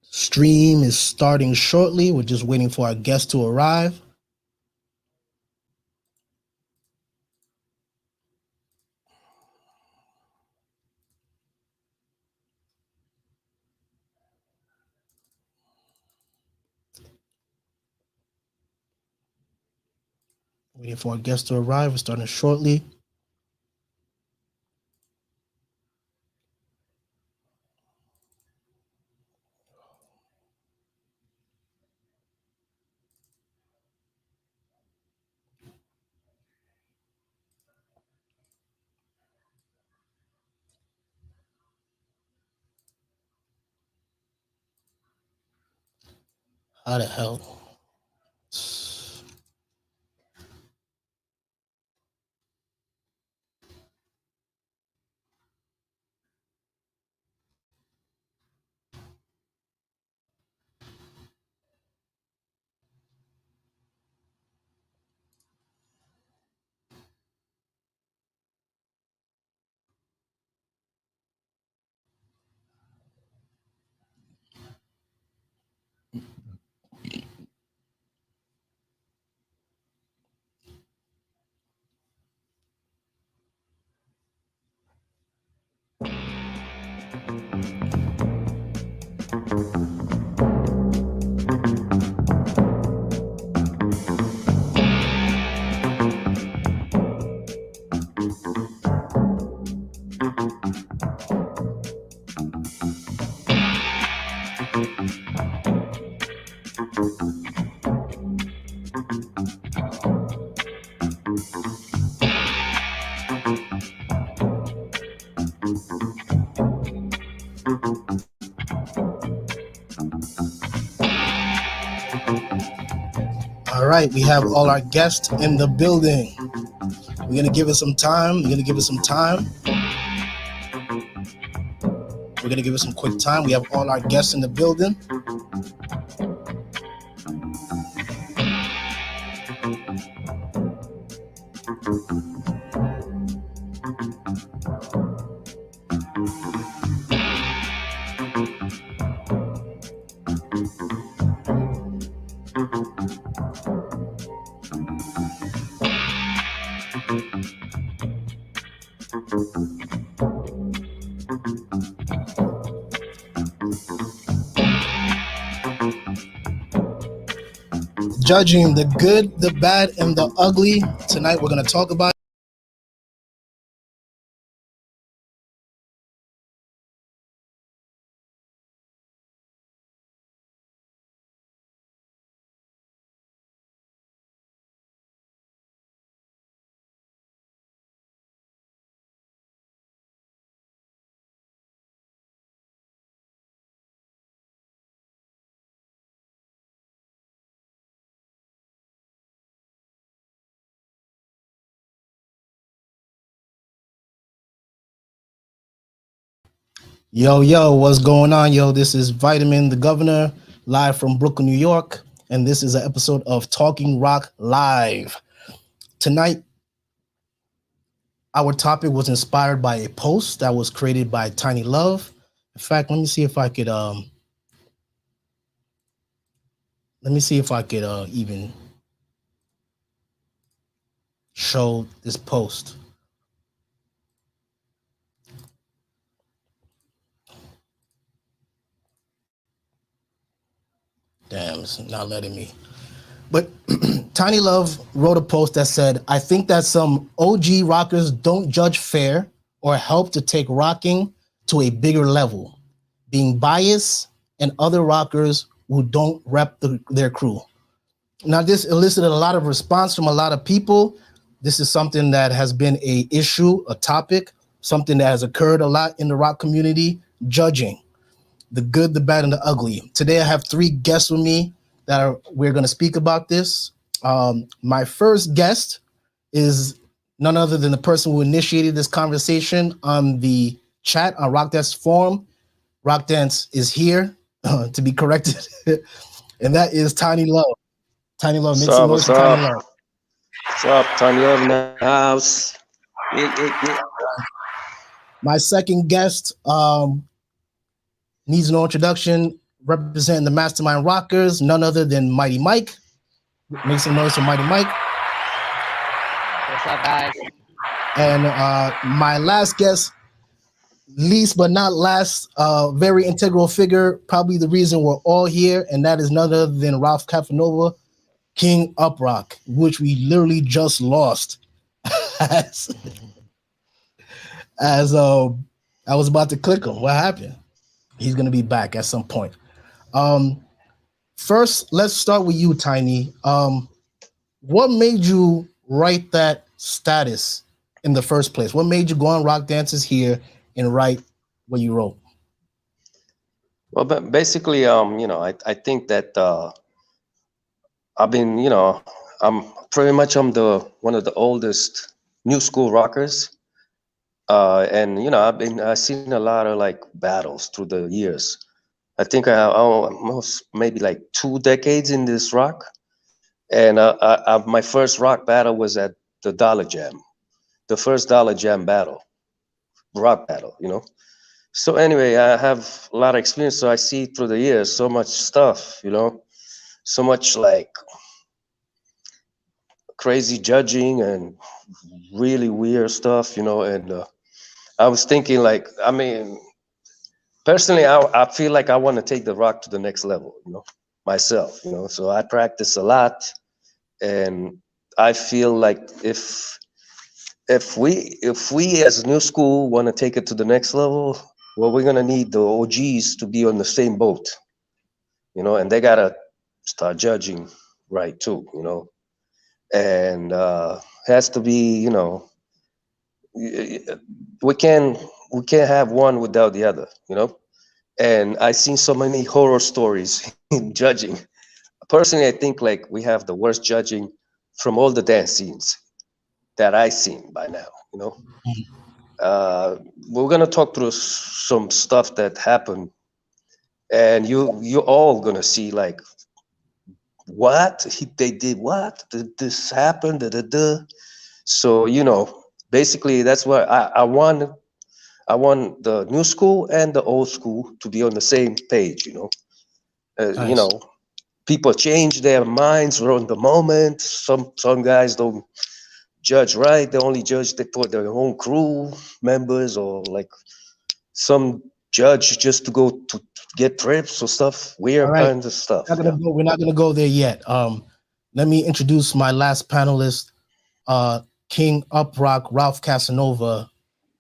Stream is starting shortly. We're just waiting for our guest to arrive. Waiting for our guest to arrive. We're starting shortly. How the hell? All right, we have all our guests in the building. We're gonna give it some time. We're gonna give it some time. We're gonna give it some quick time. We have all our guests in the building. Judging the good, the bad, and the ugly. Tonight we're gonna talk about Yo, what's going on, yo? This is Vitamin, the Governor, live from Brooklyn, New York, and this is an episode of Talking Rock Live. Tonight, our topic was inspired by a post that was created by Tiny Love. In fact, let me see if I could even show this post. Damn, it's not letting me. But Tiny Love wrote a post that said, I think that some OG rockers don't judge fair or help to take rocking to a bigger level, being biased, and other rockers who don't rep their crew. Now, this elicited a lot of response from a lot of people. This is something that has been an issue, a topic, something that has occurred a lot in the rock community, judging the good, the bad, and the ugly. Today, I have three guests with me that we're going to speak about this. My first guest is none other than the person who initiated this conversation on the chat on Rock Dance Forum. Rock Dance is here to be corrected, and that is Tiny Love. Tiny Love, make some noise for Tiny Love. What's up, Tiny Love in the house? Yeah. My second guest needs no introduction. representing the Mastermind Rockers, none other than Mighty Mike. Make some noise for Mighty Mike. What's up, guys? And my last guest, least but not last, very integral figure, probably the reason we're all here, and that is none other than Ralph Casanova, King Uprock, which we literally just lost. as as I was about to click him. What happened? He's gonna be back at some point. Um, First, let's start with you, Tiny. What made you write that status in the first place? What made you go on Rock Dances here and write what you wrote? Well, but basically, I think that I've been, I'm pretty much I'm the one of the oldest new school rockers, and I've seen a lot of like battles through the years. I think I almost maybe like 2 decades in this rock, and my first rock battle was at the Dollar Jam, the first Dollar Jam battle, rock battle. So anyway, I have a lot of experience, so I see through the years so much stuff, so much like crazy judging and really weird stuff. And I was thinking, like, I mean, personally, I feel like I want to take the rock to the next level, myself. So I practice a lot, and I feel like if we as new school want to take it to the next level, well, we're gonna need the OGs to be on the same boat, and they gotta start judging right too, and has to be, we can we can't have one without the other. And I've seen so many horror stories in judging. Personally, I think like we have the worst judging from all the dance scenes that I've seen by now. Uh, we're gonna talk through some stuff that happened, and you're all gonna see like what they did, what did this happen, da, da, da. So basically that's what I want the new school and the old school to be on the same page. uh, you know Nice. People change their minds on the moment. Some guys don't judge right, they only judge they put their own crew members, or like some judge just to go to get trips or stuff, All weird right. kinds of stuff. Not gonna Yeah. go, we're not gonna go there yet. Let me introduce my last panelist, King Uprock, Ralph Casanova.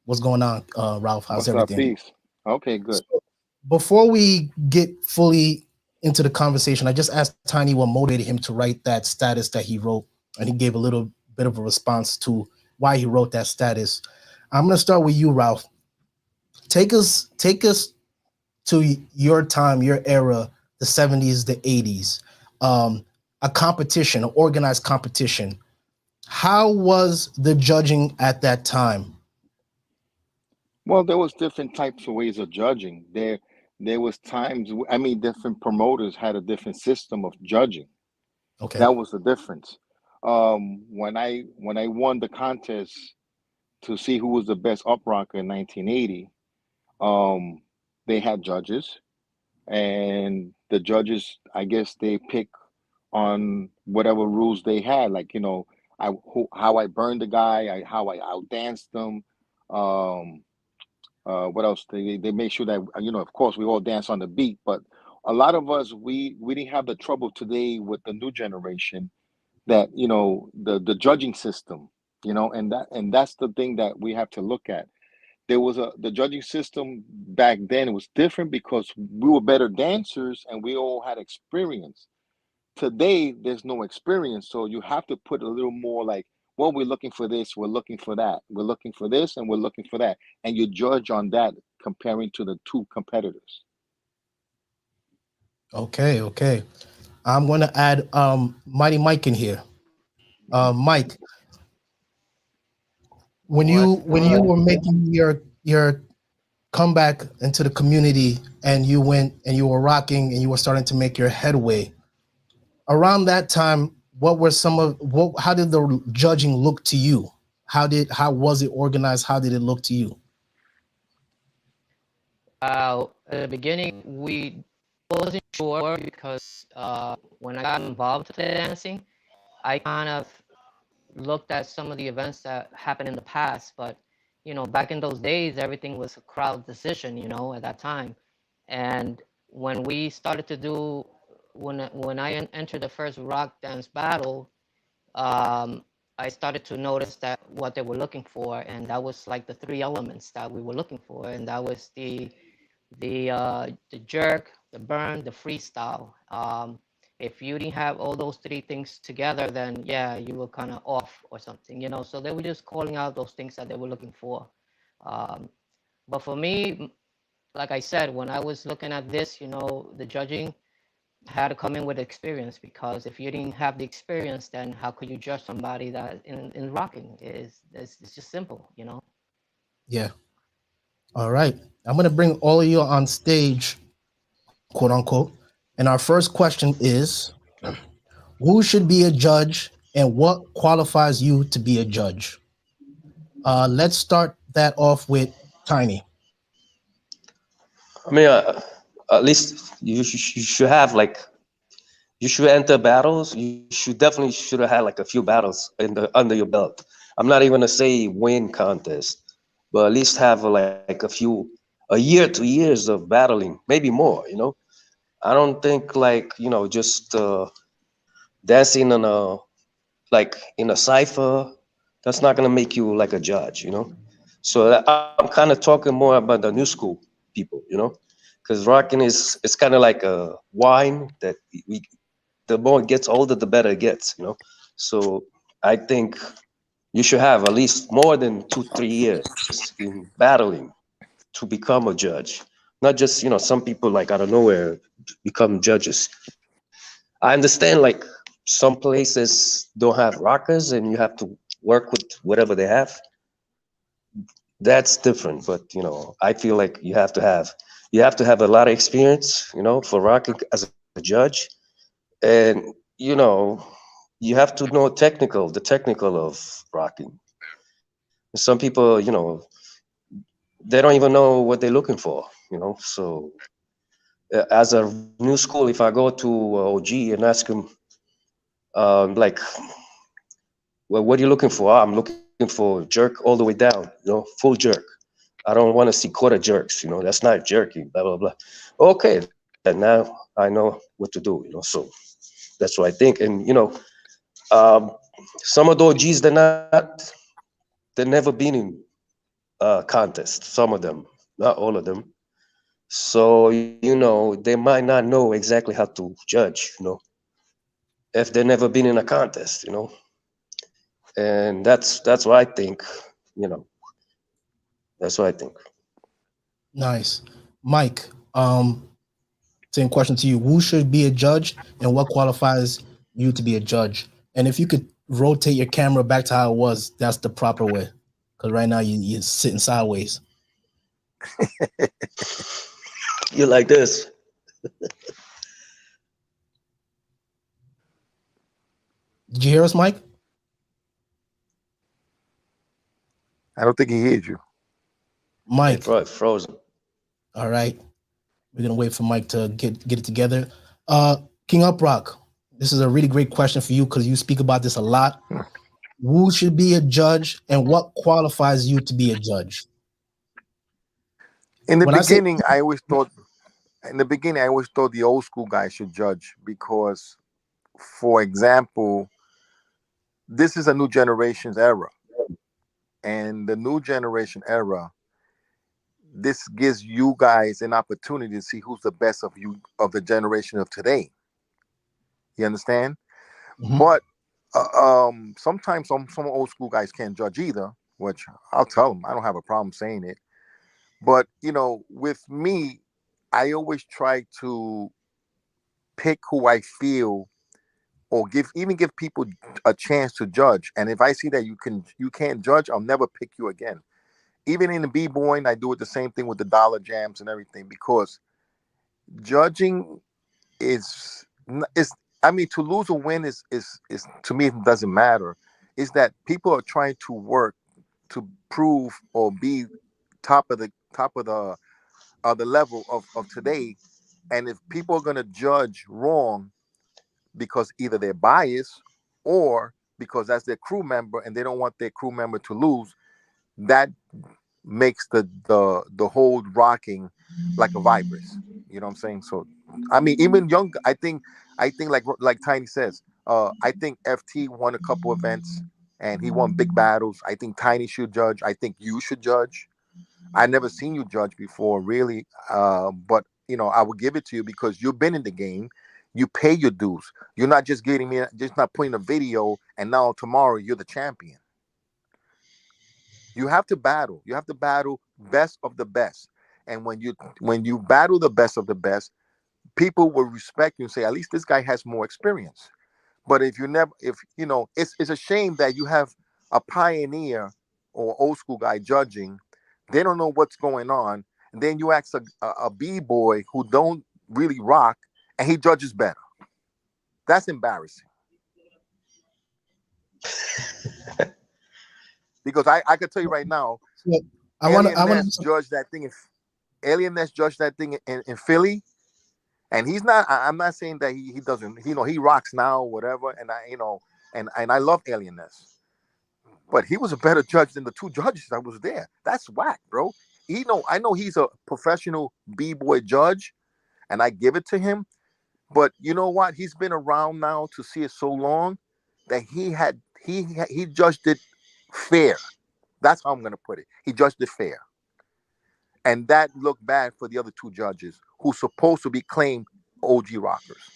What's going on, Ralph? How's What's up, everything? peace? Okay, good. So before we get fully into the conversation, I just asked Tiny what motivated him to write that status that he wrote, and he gave a little bit of a response to why he wrote that status. I'm gonna start with you, Ralph. Take us to your time, your era, the 70s, the 80s, a competition, an organized competition. How was the judging at that time? Well, there was different types of ways of judging. There was times. I mean, different promoters had a different system of judging. Okay. That was the difference. When I won the contest to see who was the best up rocker in 1980, um, they had judges, and the judges, I guess, they pick on whatever rules they had, like how I burned the guy, how I outdanced them. Um, what else? They make sure that of course, we all dance on the beat, but a lot of us we didn't have the trouble today with the new generation that the judging system, and that's the thing that we have to look at. There was the judging system back then. It was different because we were better dancers and we all had experience. Today there's no experience, so you have to put a little more like, well, we're looking for this, we're looking for that, we're looking for this, and we're looking for that, and you judge on that comparing to the two competitors. Okay, okay. I'm gonna add Mighty Mike in here. Mike, when you What's when you good? were making your comeback into the community, and you went and you were rocking and you were starting to make your headway, around that time, what were some of what how did the judging look to you? How was it organized? How did it look to you? At the beginning, we wasn't sure because when I got involved with the dancing, I kind of looked at some of the events that happened in the past. But back in those days, everything was a crowd decision. At that time, and when we started to do when I entered the first rock dance battle, I started to notice that what they were looking for, and that was like the three elements that we were looking for, and that was the jerk, the burn, the freestyle. If you didn't have all those three things together, then yeah, you were kind of off or something, So they were just calling out those things that they were looking for. But for me, like I said, when I was looking at this, the judging had to come in with experience, because if you didn't have the experience, then how could you judge somebody that in rocking it's just simple, Yeah. All right. I'm gonna bring all of you on stage, quote unquote. And our first question is, who should be a judge and what qualifies you to be a judge? Let's start that off with Tiny. I mean, at least you should have like you should enter battles. You should definitely should have had like a few battles in the under your belt. I'm not even gonna say win contest, but at least have like a year, 2 years of battling, maybe more. I don't think like just dancing on a like in a cipher. That's not gonna make you like a judge. So I'm kind of talking more about the new school people. Because rocking is it's kind of like a wine that we the more it gets older, the better it gets. So I think you should have at least more than 2, 3 years in battling to become a judge. Not just some people like out of nowhere become judges. I understand like some places don't have rockers and you have to work with whatever they have. That's different, but I feel like you have to have a lot of experience for rocking as a judge, and you have to know the technical of rocking. Some people, they don't even know what they're looking for. So as a new school, if I go to OG and ask him, like, well, what are you looking for? I'm looking for jerk all the way down, full jerk. I don't want to see quarter jerks. That's not jerky. Blah blah blah. Okay, then now I know what to do. So that's what I think. And um, some of the OGs they're never been in contest. Some of them, not all of them. So they might not know exactly how to judge, if they've never been in a contest. And that's what I think. You know, that's what I think. Nice. Mike, same question to you. Who should be a judge and what qualifies you to be a judge? And if you could rotate your camera back to how it was, that's the proper way. Because right now you're sitting sideways. You like this? Did you hear us, Mike? I don't think he hears you. Mike. Frozen. All right. We're gonna wait for Mike to get it together. King Uprock, this is a really great question for you because you speak about this a lot. Who should be a judge and what qualifies you to be a judge? In the beginning, I always thought the old school guys should judge because, for example, this is a new generation's era. And the new generation era, this gives you guys an opportunity to see who's the best of the generation of today. You understand? Mhm. But sometimes some old school guys can't judge either, which I'll tell them. I don't have a problem saying it. But with me, I always try to pick who I feel, or give people a chance to judge. And if I see that you can't judge, I'll never pick you again. Even in the b-boying, I do it the same thing with the dollar jams and everything, because judging is I mean, to lose or win is to me, it doesn't matter. Is that people are trying to work to prove or be top of the level of today, And if people are going to judge wrong because either they're biased or because that's their crew member and they don't want their crew member to lose, that makes the whole rocking like a virus. You know what I'm saying? So I mean, even young, I think like Tiny says, I think FT won a couple events and he won big battles. I think Tiny should judge. I think you should judge. I never seen you judge before, really. But you know, I will give it to you because you've been in the game. You pay your dues. You're not just getting me, just not putting a video, and now tomorrow you're the champion. You have to battle. You have to battle best of the best. And when you battle the best of the best, people will respect you and say, at least this guy has more experience. But if you never, if you know, it's a shame that you have a pioneer or old school guy judging. They don't know what's going on, and then you ask a b-boy who don't really rock, and he judges better. That's embarrassing. Because I could tell you right now, So Alien I want Ness judged that thing. Alien Ness judged that thing in Philly, and he's not. I'm not saying that he doesn't. You know, he rocks now, whatever. And I love Alien Ness, but he was a better judge than the two judges that was there. That's whack, bro. I know he's a professional b-boy judge, and I give it to him. But you know what? He's been around now to see it so long that he judged it fair. That's how I'm gonna put it. He judged it fair, and that looked bad for the other two judges who supposed to be claimed OG rockers.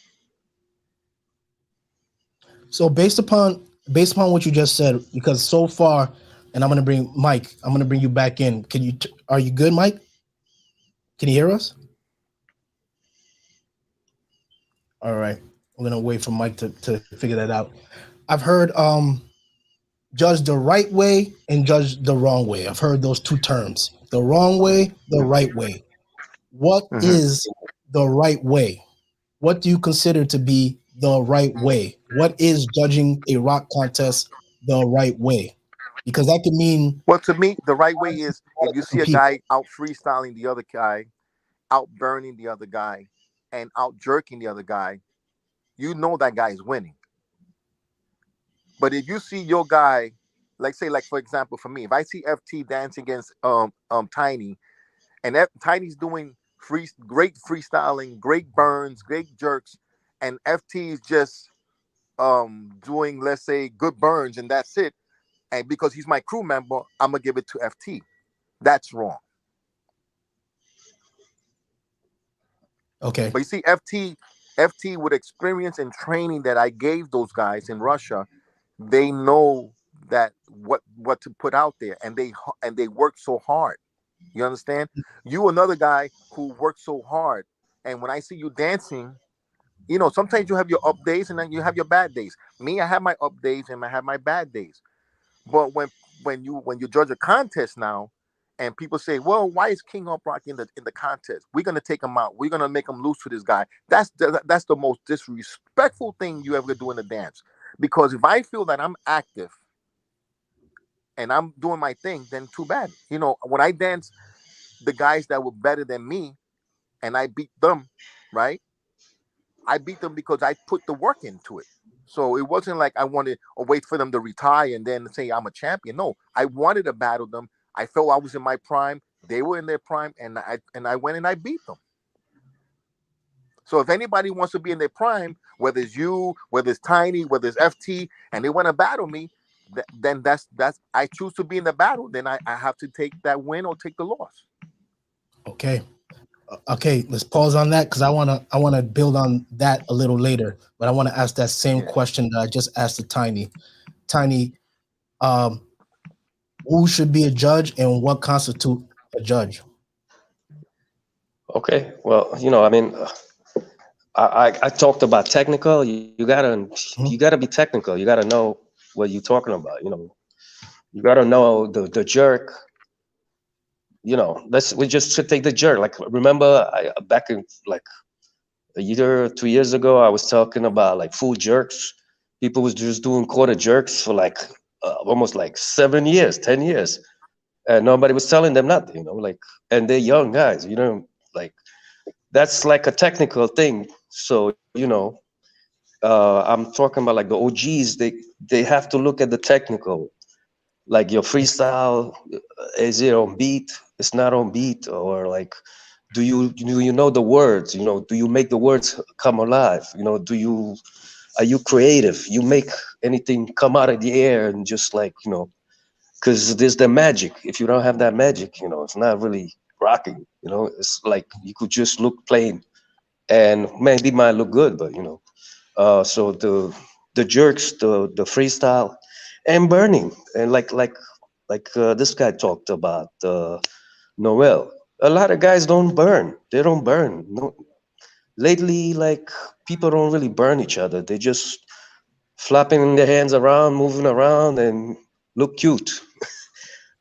So based upon what you just said, because so far, and I'm gonna bring Mike. I'm gonna bring you back in. Are you good, Mike? Can you hear us? All right. We're gonna wait for Mike to figure that out. I've heard judge the right way and judge the wrong way. I've heard those two terms. The wrong way, the right way. What Mhm. is the right way? What do you consider to be the right way? What is judging a rock contest the right way? Because that could mean Well, to me, the right way is if you see different a people. guy out freestyling the other guy, out burning the other guy, and out jerking the other guy, you know that guy is winning. But if you see your guy, like say, like for example, for me, if I see FT dancing against Tiny, and Tiny's doing great freestyling, great burns, great jerks, and FT is just doing, let's say, good burns, and that's it. And because he's my crew member, I'm gonna give it to FT. That's wrong. Okay. But you see, FT with experience and training that I gave those guys in Russia, they know that what to put out there, and they work so hard. You understand? You another guy who works so hard, and when I see you dancing, you know, sometimes you have your up days and then you have your bad days. Me, I have my up days and I have my bad days. But when you judge a contest now, and people say, "Well, why is King Uprock in the contest? We're gonna take him out. We're gonna make him lose to this guy." That's the most disrespectful thing you ever do in a dance. Because if I feel that I'm active and I'm doing my thing, then too bad. You know, when I dance the guys that were better than me and I beat them, right? I beat them because I put the work into it. So it wasn't like I wanted to wait for them to retire and then say I'm a champion. No, I wanted to battle them. I felt I was in my prime. They were in their prime, and I went and I beat them. So if anybody wants to be in their prime, whether it's you, whether it's Tiny, whether it's FT, and they want to battle me, then that's I choose to be in the battle. Then I have to take that win or take the loss. Okay. Okay, let's pause on that because I wanna build on that a little later, but I want to ask that same Yeah. question that I just asked to Tiny. Tiny, um, who should be a judge and what constitute a judge? Okay, well, I mean, I talked about technical. Mhm. You gotta be technical. You gotta know what you're talking about. You gotta know the jerk. We just should take the jerk. Like, remember, back in like a year or 2 years ago, I was talking about like full jerks. People was just doing quarter jerks for like almost like 7 years, 10 years, and nobody was telling them nothing. Like, and they're young guys. Like that's like a technical thing. So I'm talking about like the OGs. They have to look at the technical, like your freestyle. Is it on beat? It's not on beat, or like, do you know the words? Do you make the words come alive? Do you are you creative? You make anything come out of the air and just like because there's the magic. If you don't have that magic, it's not really rocking. It's like you could just look plain, and maybe might look good, but so the jerks, the freestyle, and burning, and like this guy talked about Noel. A lot of guys don't burn. They don't burn. No, lately, like people don't really burn each other. They just flapping their hands around, moving around, and look cute,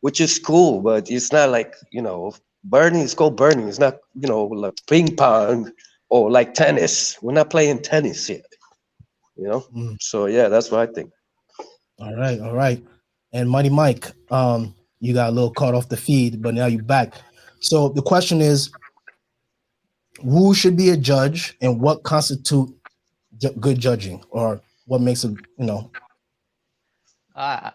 which is cool. But it's not like burning. It's called burning. It's not like ping pong or like tennis. We're not playing tennis yet. Mm. So yeah, that's what I think. All right, all right. And Mighty Mike, you got a little caught off the feed, but now you're back. So the question is, who should be a judge, and what constitute good judging, or what makes a.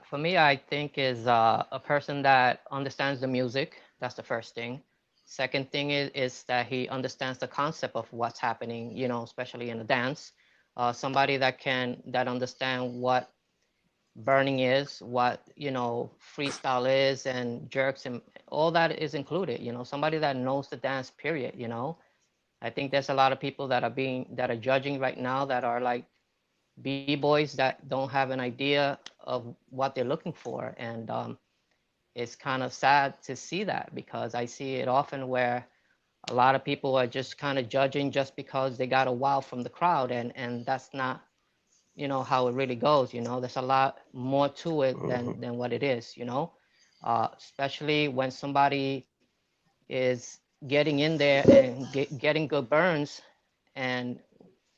For me, I think is a person that understands the music. That's the first thing. Second thing is that he understands the concept of what's happening, especially in a dance. Somebody that understand what burning is, what freestyle is, and jerks, and all that is included. Somebody that knows the dance. Period. I think there's a lot of people that are judging right now that are like b-boys that don't have an idea of what they're looking for, and it's kind of sad to see that, because I see it often where a lot of people are just kind of judging just because they got a wow from the crowd, and that's not how it really goes. There's a lot more to it Hmm. than what it is. Especially when somebody is getting in there and getting good burns. And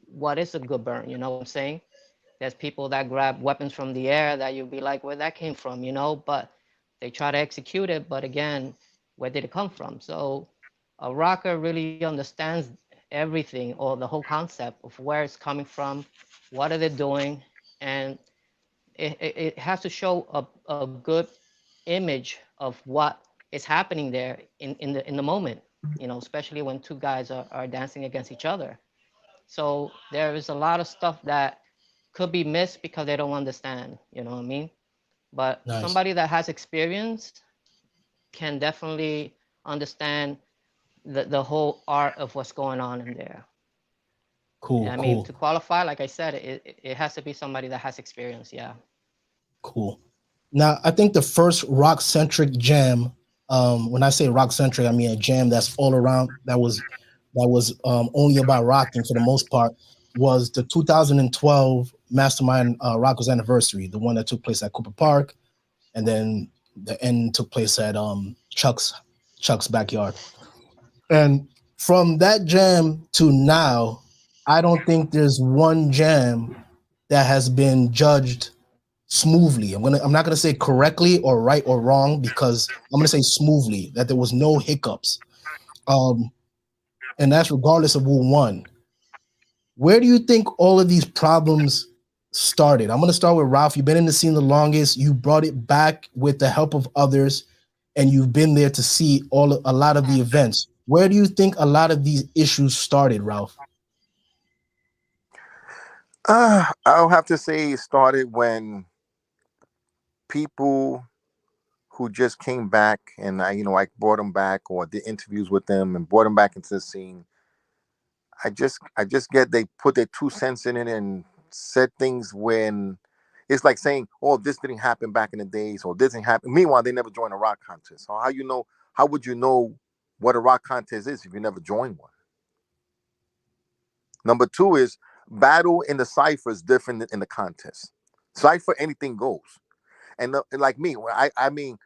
what is a good burn? You know what I'm saying? There's people that grab weapons from the air that you'll be like, where that came from, but they try to execute it. But again, where did it come from? So a rocker really understands everything, or the whole concept of where it's coming from, what are they doing, and it has to show a good image of what is happening there in the moment, especially when two guys are dancing against each other. So there is a lot of stuff that could be missed because they don't understand, you know what I mean? But Nice, somebody that has experience can definitely understand the whole art of what's going on in there. cool, I mean, cool, to qualify, like I said, it has to be somebody that has experience. Yeah. cool. Now, I think the first rock centric jam. When I say rock centric, I mean a jam that's all around. That was only about rocking for the most part. Was the 2012 Mastermind Rockers Anniversary, the one that took place at Cooper Park, and then the end took place at Chuck's backyard. And from that jam to now, I don't think there's one jam that has been judged smoothly. I'm not gonna say correctly or right or wrong, because I'm gonna say smoothly, that there was no hiccups. Um, and that's regardless of who won. Where do you think all of these problems started? I'm gonna start with Ralph. You've been in the scene the longest. You brought it back with the help of others, and you've been there to see a lot of the events. Where do you think a lot of these issues started, Ralph? I'll have to say it started when people who just came back, and I brought them back or did interviews with them and brought them back into the scene. I just get they put their 2 cents in it and said things when it's like saying, "Oh, this didn't happen back in the days," or "This didn't happen." Meanwhile, they never joined a rock contest. So how would you know what a rock contest is if you never joined one? Number two is battle in the cipher is different than in the contest. Cipher, anything goes. And like me, I mean,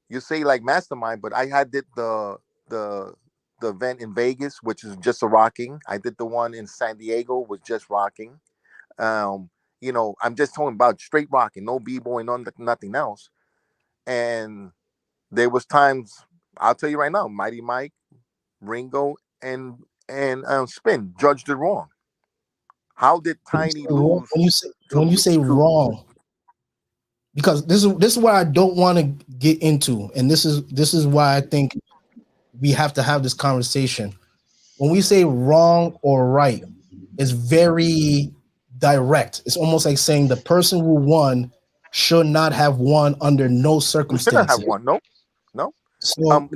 you say like mastermind, but I had did the the event in Vegas, which is just a rocking. I did the one in San Diego, was just rocking. Um, I'm just talking about straight rocking, no b-boy, no nothing else. And there was times, I'll tell you right now, Mighty Mike, Ringo, and and Spin judged it wrong. How did Tiny lose when you say to wrong, because this is what I don't want to get into, and this is why I think we have to have this conversation. When we say wrong or right, it's very direct. It's almost like saying the person who won should not have won under no we should not have circumstances. won? No. So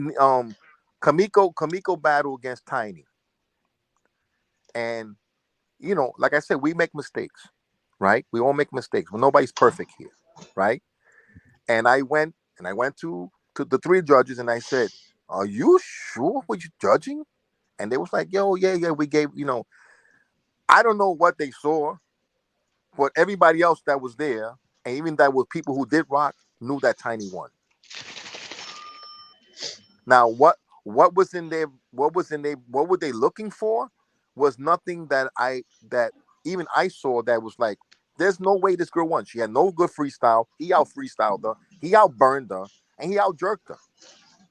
Kamiko battle against Tiny, and like I said, we make mistakes, right? We all make mistakes. Well, nobody's perfect here, right? And I went to the three judges and I said, "Are you sure what you're judging?" And they was like, "Yo, yeah, we gave, I don't know what they saw, but everybody else that was there, and even that was people who did rock, knew that Tiny won." Now, what was in there? What were they looking for? Was nothing that even I saw that was like, there's no way this girl won. She had no good freestyle. He out freestyled her. He out burned her, and he out jerked her.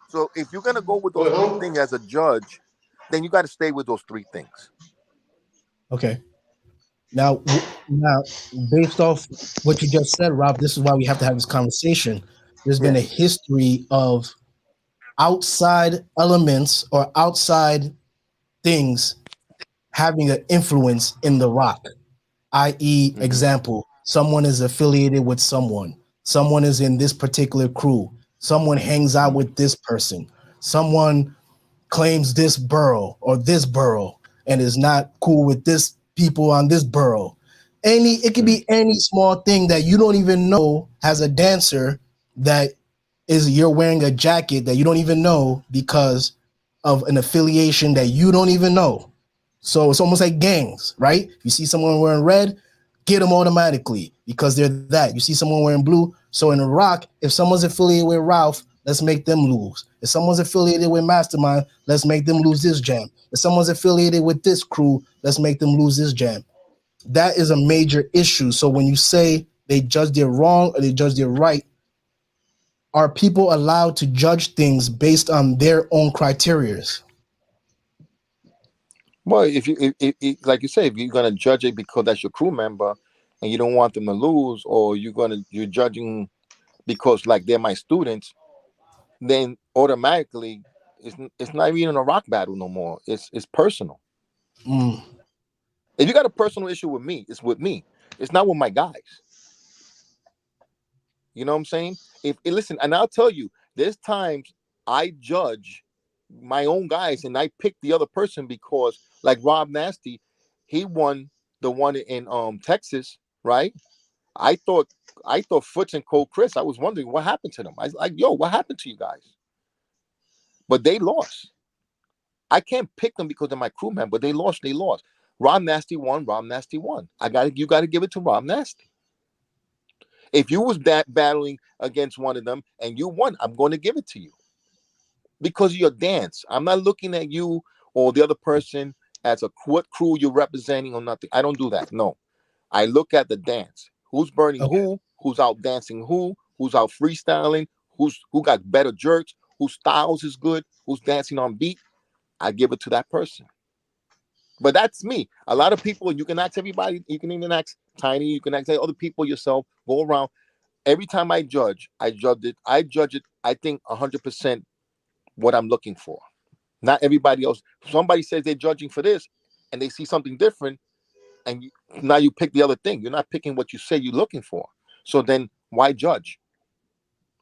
So if you're gonna go with those three things as a judge, then you got to stay with those three things. okay. Now, based off what you just said, Rob, this is why we have to have this conversation. There's been Yeah. a history of outside elements or outside things having an influence in the rock, i.e., Mm-hmm. example, someone is affiliated with someone is in this particular crew, someone hangs out with this person, someone claims this borough or this borough and is not cool with this people on this borough. It could be any small thing that you don't even know has a dancer that is you're wearing a jacket that you don't even know because of an affiliation that you don't even know. So it's almost like gangs, right? You see someone wearing red, get them automatically because they're that. You see someone wearing blue. So in rock, if someone's affiliated with Ralph, let's make them lose. If someone's affiliated with Mastermind, let's make them lose this jam. If someone's affiliated with this crew, let's make them lose this jam. That is a major issue. So when you say they judged it wrong or they judged it right, are people allowed to judge things based on their own criterias? Well, if like you say, if you're gonna judge it because that's your crew member, and you don't want them to lose, or you're judging because like they're my students, then automatically it's not even a rock battle no more. It's personal. Mm, If you got a personal issue with me, it's with me. It's not with my guys. You know what I'm saying? Listen, and I'll tell you, there's times I judge my own guys and I pick the other person because, like Rob Nasty, he won the one in Texas, right? I thought Foots and Cole Chris. I was wondering what happened to them. I was like, yo, what happened to you guys? But they lost. I can't pick them because they're my crew member. They lost. They lost. Rob Nasty won. Rob Nasty won. You got to give it to Rob Nasty. If you was battling against one of them and you won, I'm going to give it to you because of your dance. I'm not looking at you or the other person as what crew you're representing or nothing. I don't do that. No, I look at the dance. Who's burning okay. who's out dancing who's out freestyling, who got better jerks, whose styles is good, who's dancing on beat. I give it to that person. But that's me. A lot of people, you can ask everybody, you can even ask Tiny, you can ask other people yourself, go around. Every time I judge it, I think 100% what I'm looking for. Not everybody else. Somebody says they're judging for this and they see something different, and now you pick the other thing. You're not picking what you say you're looking for. So then why judge?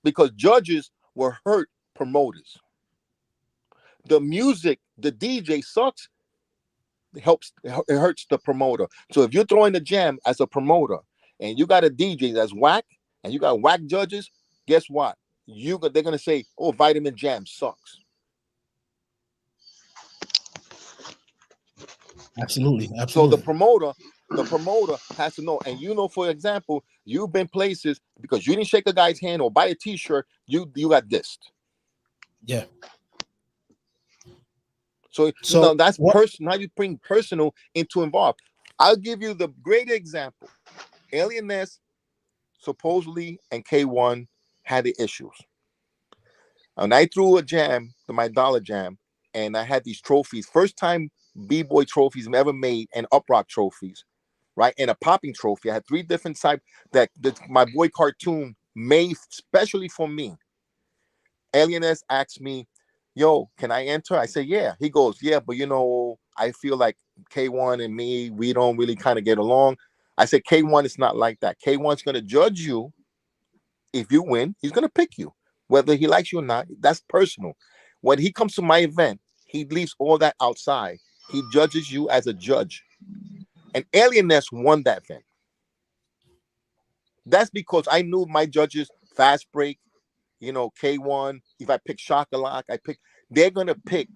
Because judges will hurt promoters. The music, the DJ sucks, it hurts the promoter. So if you're throwing the jam as a promoter and you got a DJ that's whack and you got whack judges, guess what? They're gonna say, "Oh, Vitamin Jam sucks." Absolutely. So the Absolutely. promoter has to know. And for example, you've been places because you didn't shake a guy's hand or buy a T-shirt, you got dissed. Yeah. So So that's what? personal. How you bring personal into involved. I'll give you the great example. Alien S supposedly and K1 had the issues. And I threw a jam, my dollar jam, and I had these trophies. First time b-boy trophies ever made and uprock trophies, right? And a popping trophy. I had 3 different types that my boy Cartoon made specially for me. Alien S asked me, yo, can I enter? I say, yeah. He goes, yeah, but I feel like K1 and me, we don't really kind of get along. I said, K1 is not like that. K1's going to judge you. If you win, he's going to pick you. Whether he likes you or not, that's personal. When he comes to my event, he leaves all that outside. He judges you as a judge. And Alien Ness won that event. That's because I knew my judges, Fast Break, K1. If I pick Shockalock, they're going to pick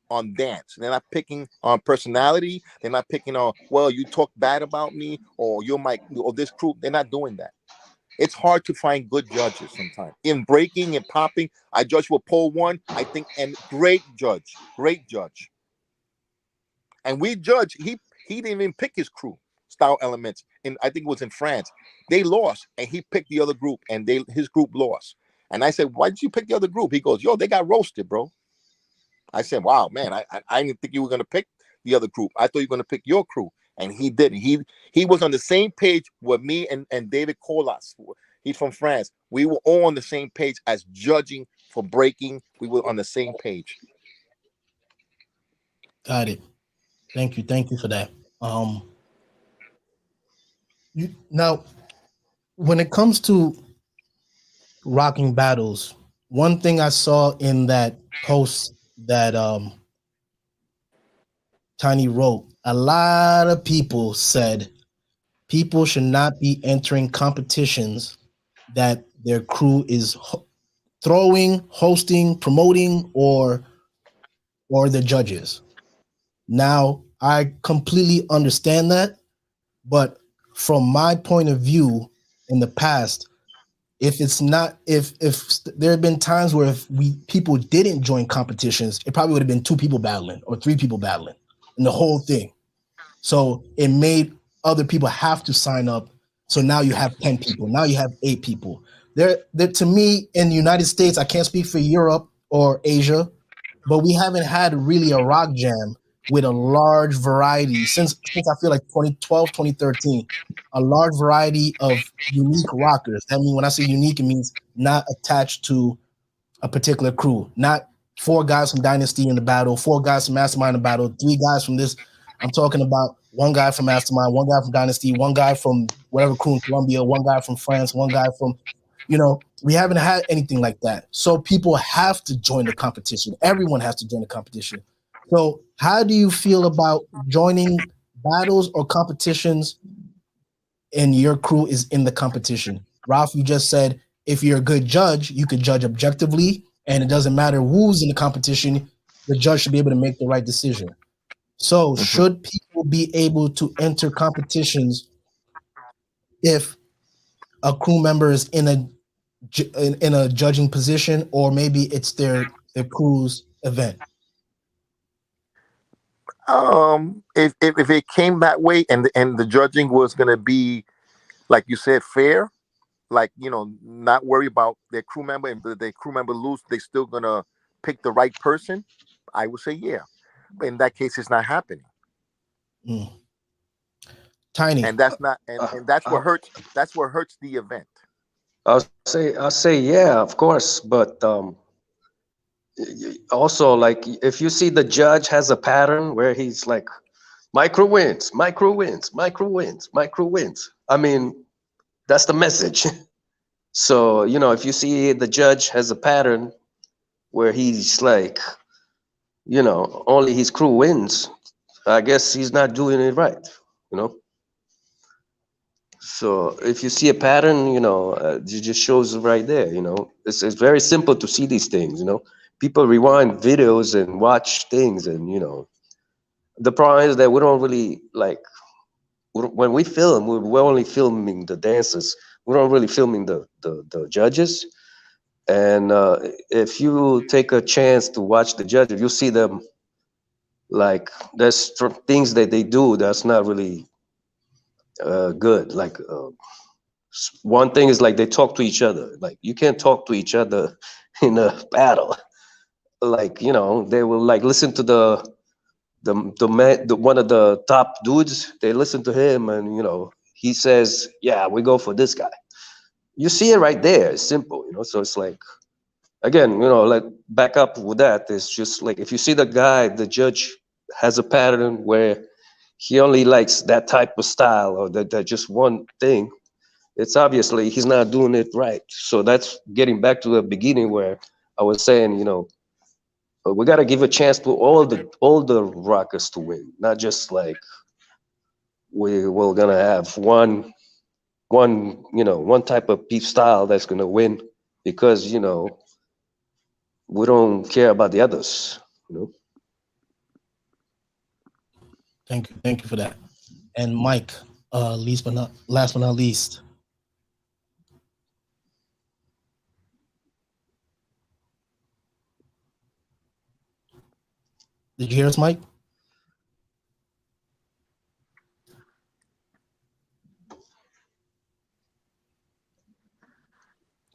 on dance. They're not picking on personality. They're not picking on, well, you talk bad about me or or this crew. They're not doing that. It's hard to find good judges sometimes. In breaking and popping, I judge with pole 1, I think, and great judge. And we judge, he didn't even pick his crew, Style Elements, I think it was in France. They lost, and he picked the other group, and his group lost. And I said, why did you pick the other group? He goes, yo, they got roasted, bro. I said, wow, man, I didn't think you were going to pick the other group. I thought you were going to pick your crew. And he didn't. He was on the same page with me and David Colas. He's from France. We were all on the same page as judging for breaking. We were on the same page. Got it. Thank you for that. Now, when it comes to rocking battles, one thing I saw in that post that Tiny wrote, a lot of people said people should not be entering competitions that their crew is throwing, hosting, promoting, or the judges. Now, I completely understand that, but from my point of view, in the past, if there have been times where if people didn't join competitions, it probably would have been 2 people battling or 3 people battling in the whole thing. So it made other people have to sign up. So now you have 10 people. Now you have 8 people. There, to me, in the United States, I can't speak for Europe or Asia, but we haven't had really a rock jam with a large variety since I feel like 2012, 2013, a large variety of unique rockers. I mean, when I say unique, it means not attached to a particular crew, not 4 guys from Dynasty in the battle, 4 guys from Mastermind in the battle, 3 guys from this. I'm talking about 1 guy from Mastermind, 1 guy from Dynasty, 1 guy from whatever crew in Colombia, 1 guy from France, 1 guy from, we haven't had anything like that. So people have to join the competition. Everyone has to join the competition. So how do you feel about joining battles or competitions and your crew is in the competition? Ralph, you just said if you're a good judge, you could judge objectively, and it doesn't matter who's in the competition, the judge should be able to make the right decision. So should people be able to enter competitions if a crew member is in a judging position, or maybe it's their crew's event? If it came that way and the judging was going to be, like you said, fair, like, not worry about their crew member, and if their crew member lose, they still going to pick the right person, I would say yeah. But in that case, it's not happening. Tiny. And that's not, and that's what hurts. That's what hurts the event. I'll say yeah, of course, but also, like, if you see the judge has a pattern where he's like, micro wins, micro wins, micro wins, micro wins. I mean, that's the message. So, if you see the judge has a pattern where he's like, only his crew wins, I guess he's not doing it right, So if you see a pattern, it just shows right there, It's very simple to see these things, People rewind videos and watch things, and, the problem is that we don't really, like, when we film, we're only filming the dancers. We don't really filming the judges. And if you take a chance to watch the judges, you see them, like, there's things that they do that's not really good. Like, one thing is, like, they talk to each other. Like, you can't talk to each other in a battle. Like, they will, like, listen to one of the top dudes, they listen to him, and he says, "Yeah, we go for this guy." You see it right there. It's simple. So it's like, again, like, back up with that. It's just like, if you see the guy, the judge has a pattern where he only likes that type of style, or that just one thing. It's obviously he's not doing it right. So that's getting back to the beginning where I was saying, we got to give a chance to all the rockers to win, not just like we're gonna have one type of beef style that's gonna win, because we don't care about the others. Thank you for that. And Mike, last but not least. Did you hear us, Mike?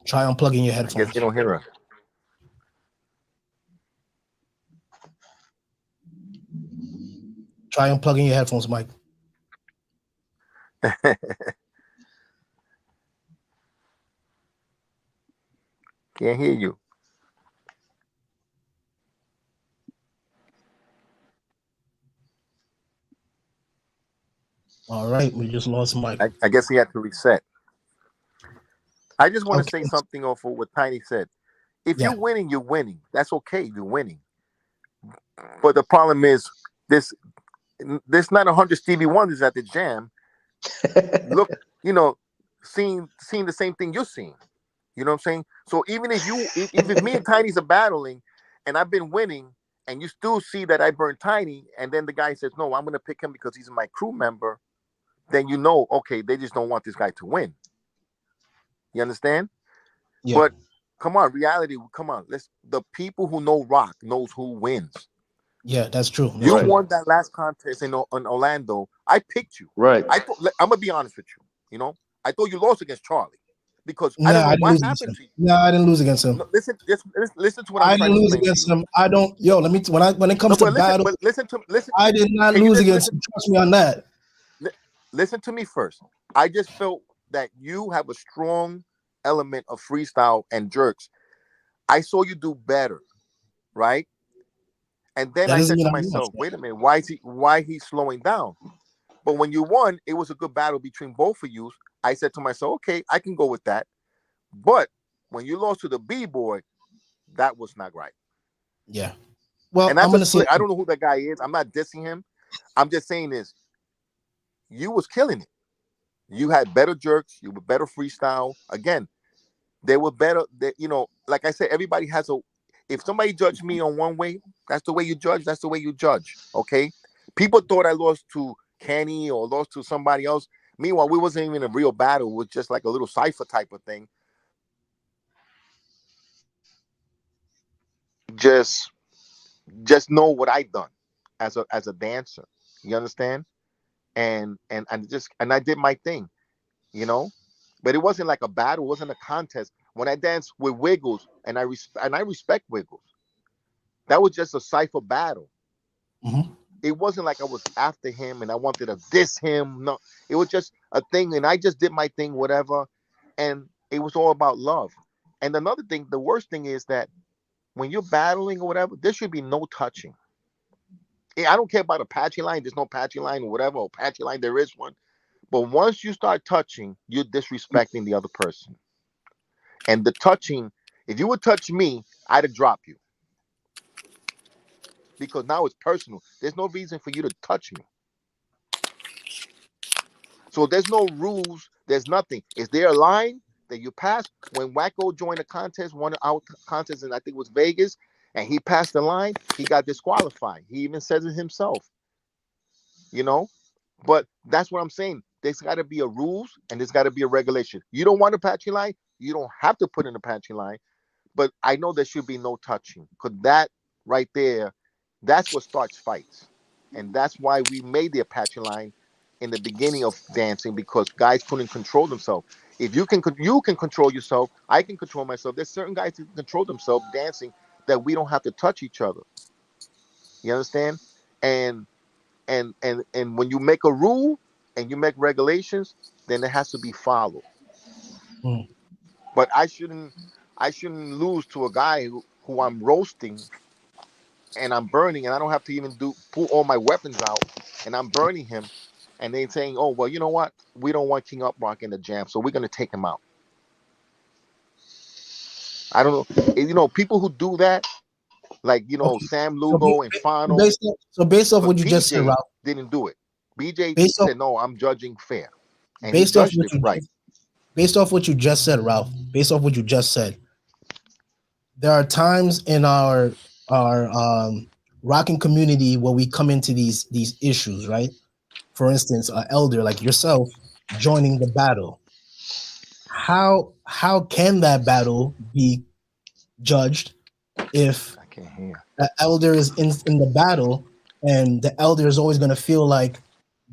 Try unplugging your I headphones. guess you don't hear us. Try unplugging your headphones, Mike. Can't hear you. All right, we just lost Mike. I guess he had to reset. I just want to Okay. say something off of what Tiny said. If Yeah. you're winning, you're winning. That's okay. You're winning. But the problem is this. There's not 100 Stevie Wonders at the jam. Look, seeing the same thing you're seeing. You know what I'm saying? So even if me and Tiny's are battling, and I've been winning, and you still see that I burned Tiny, and then the guy says, "No, I'm going to pick him because he's my crew member," then okay, they just don't want this guy to win. You understand? Yeah. But come on, reality. Come on, the people who know rock knows who wins. Yeah, that's true. That's You true. won that last contest in Orlando. I picked you. Right. I'm gonna be honest with you. I thought you lost against Charlie because I No, don't know I didn't what lose against happened him. to you. No, I didn't lose against him. No, listen to what I'm I trying didn't to lose explain to against you. him. I don't. Yo, let me. When it comes No, to battle, but listen. I did not Can you lose just against listen? him. Trust me on that. Listen to me first. I just felt that you have a strong element of freestyle and jerks. I saw you do better, right? And then That I doesn't said mean to I lost. myself, wait a minute, why he's slowing down? But when you won, it was a good battle between both of you. I said to myself, okay, I can go with that. But when you lost to the B-boy, that was not right. Yeah. Well, And I'm that's a gonna say split. I don't know who that guy is. I'm not dissing him. I'm just saying this. You was killing it. You had better jerks. You were better freestyle. Again, they were better. Like I said, everybody has a. If somebody judged me on one way, that's the way you judge. That's the way you judge. Okay. People thought I lost to Kenny or lost to somebody else. Meanwhile, we wasn't even a real battle. It was just like a little cipher type of thing. Just know what I done as a dancer. You understand? And I did my thing. You know, but it wasn't like a battle. It wasn't a contest. When I danced with Wiggles, and I respect Wiggles, that was just a cipher battle. Mhm. It wasn't like I was after him and I wanted to diss him. No, it was just a thing, and I just did my thing, whatever. And it was all about love. And another thing, the worst thing is that when you're battling or whatever, there should be no touching. I don't care about a patchy line. There's no patchy line or whatever, or patchy line. There is one. But once you start touching, you're disrespecting the other person. And the touching, if you would touch me, I'd have dropped you because now it's personal. There's no reason for you to touch me. So there's no rules. There's nothing. Is there a line that you pass? When Wacko joined a contest, one of our contests, and I think it was Vegas, and he passed the line, he got disqualified. He even says it himself, you know? But that's what I'm saying. There's got to be a rules and there's got to be a regulation. You don't want a patchy line, you don't have to put in a patchy line. But I know there should be no touching because that right there, that's what starts fights. And that's why we made the Apache line in the beginning of dancing because guys couldn't control themselves. If you can control yourself, I can control myself. There's certain guys who can control themselves dancing that we don't have to touch each other. You understand? and and when you make a rule and you make regulations, then it has to be followed. Mm. But I shouldn't lose to a guy who I'm roasting and I'm burning, and I don't have to even pull all my weapons out, and I'm burning him, and they saying, "Oh well, you know what? We don't want King Uprock in the jam, so we're gonna take him out." I don't know. People who do that, like Okay. Sam So, Lugo and Fano, based off but what you just said, BJ Ralph. didn't do it. BJ Based off said, "No, I'm judging fair," and he based off judged what it you right. based off what you just said, Ralph. Based off what you just said, there are times in our rocking community where we come into these issues, right? For instance, an elder like yourself joining the battle. How can that battle be judged if I can't hear. the elder is in the battle and the elder is always going to feel like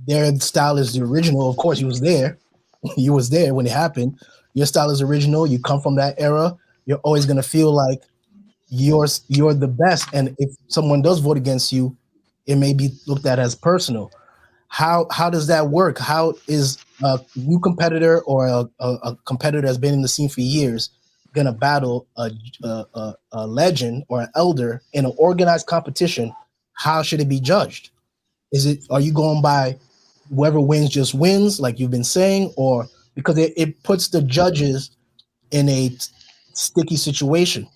their style is the original? Of course, he was there. You was there when it happened. Your style is original. You come from that era. You're always going to feel like you're the best. And if someone does vote against you, it may be looked at as personal. How does that work? How is a new competitor or a competitor that's been in the scene for years gonna battle a legend or an elder in an organized competition? How should it be judged? Are you going by whoever wins just wins, like you've been saying, or because it puts the judges in a sticky situation?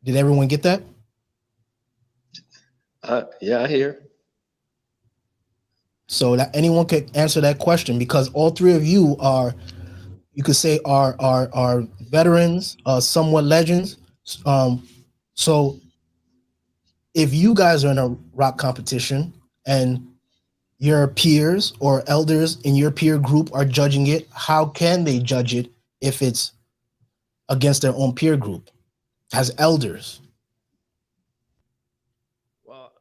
Did everyone get that? Yeah, I hear. So that anyone can answer that question, because all three of you are, you could say, are veterans, somewhat legends. Um, so if you guys are in a rock competition and your peers or elders in your peer group are judging it, how can they judge it if it's against their own peer group as elders? Well,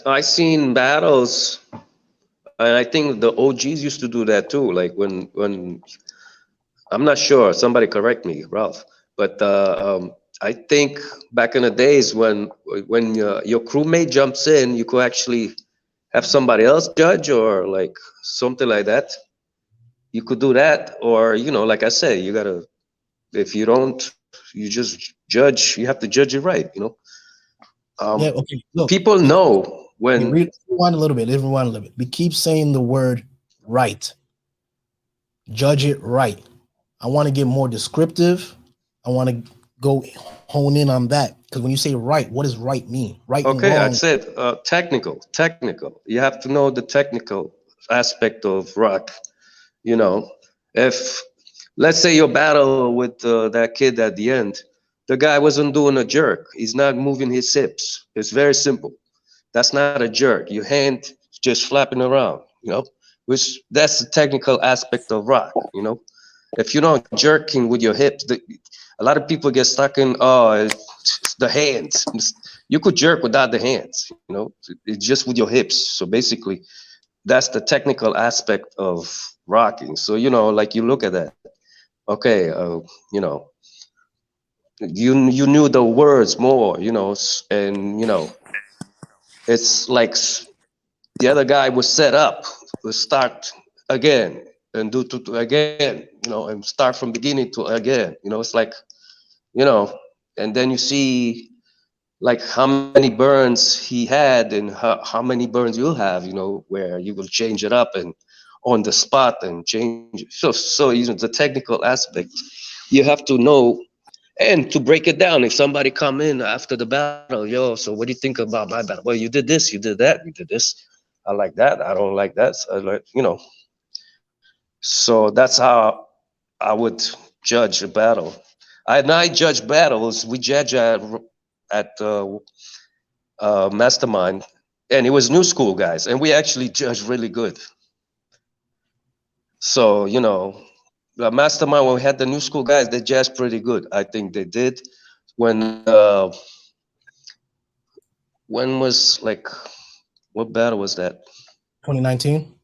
I seen battles, and I think the OGs used to do that too. Like when I'm not sure, somebody correct me, Ralph, but I think back in the days when your crewmate jumps in, you could actually have somebody else judge or like something like that. You could do that, or like I said, you gotta, if you don't, you just judge. You have to judge it right. Yeah. Um, Okay. Look, people know okay, when. rewind a little bit. Rewind a little bit. We keep saying the word right. Judge it right. I want to get more descriptive. I want to go hone in on that, because when you say right, what does right mean? Right and Okay, I wrong. said technical. You have to know the technical aspect of rock. You know, if let's say your battle with that kid at the end, the guy wasn't doing a jerk. He's not moving his hips. It's very simple. That's not a jerk. Your hand just flapping around. Which that's the technical aspect of rock. If you're not jerking with your hips, a lot of people get stuck in it's the hands. You could jerk without the hands. It's just with your hips. So basically, that's the technical aspect of rocking. So like you look at that. Okay, you knew the words more. And it's like the other guy was set up to start again and do to again, and start from beginning to again. It's like, you know, and then you see like how many burns he had and how many burns you'll have, where you will change it up and on the spot and change it. So the technical aspect, you have to know. And to break it down, if somebody come in after the battle, yo, so what do you think about my battle? Well, you did this, you did that, you did this. I like that. I don't like that. So I like. So that's how I would judge a battle. And I judge battles. We judge at Mastermind, and it was new school guys, and we actually judged really good. So the Mastermind, when we had the new school guys, they judged pretty good. I think they did. When when was like, what battle was that? 2019.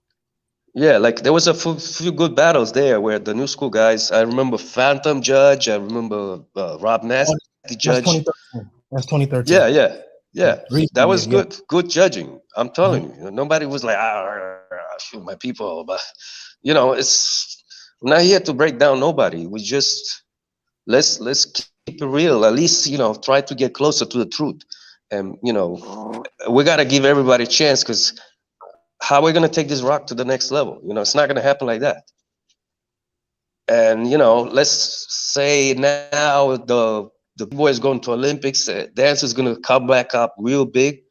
Yeah, like there was a few good battles there where the new school guys. I remember Phantom Judge. I remember Rob Oh, Nasty that's Judge. 2013. That's 2013. Yeah, yeah, yeah. That Recent year, was yeah. good judging. I'm Mhm. telling you, nobody was like, shoot my people. But you know, it's I'm not here to break down nobody. We just let's keep it real. At least try to get closer to the truth, and we gotta give everybody a chance because how are we gonna take this rock to the next level? It's not gonna happen like that. And let's say now the boy is going to Olympics, dance is gonna come back up real big,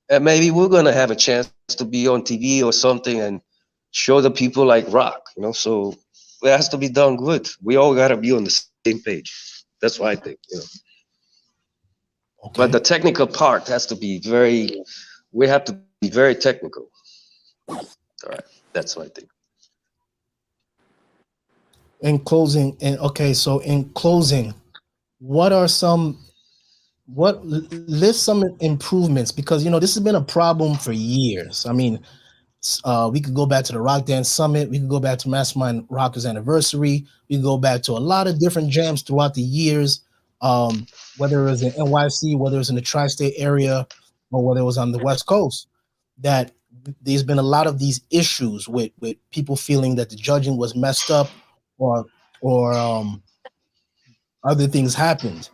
and maybe we're gonna have a chance to be on TV or something and show the people like rock. So it has to be done good. We all gotta be on the same page. That's what I think. But the Okay. technical part has to be very. We have to be very technical. All right, that's what I think. In closing, and okay, so in closing, what are some list some improvements, because this has been a problem for years. I mean, we could go back to the Rock Dance Summit. We could go back to Mastermind Rockers Anniversary. We could go back to a lot of different jams throughout the years, whether it was in NYC, whether it was in the tri-state area, or whether it was on the West Coast. That there's been a lot of these issues with people feeling that the judging was messed up, or or other things happened.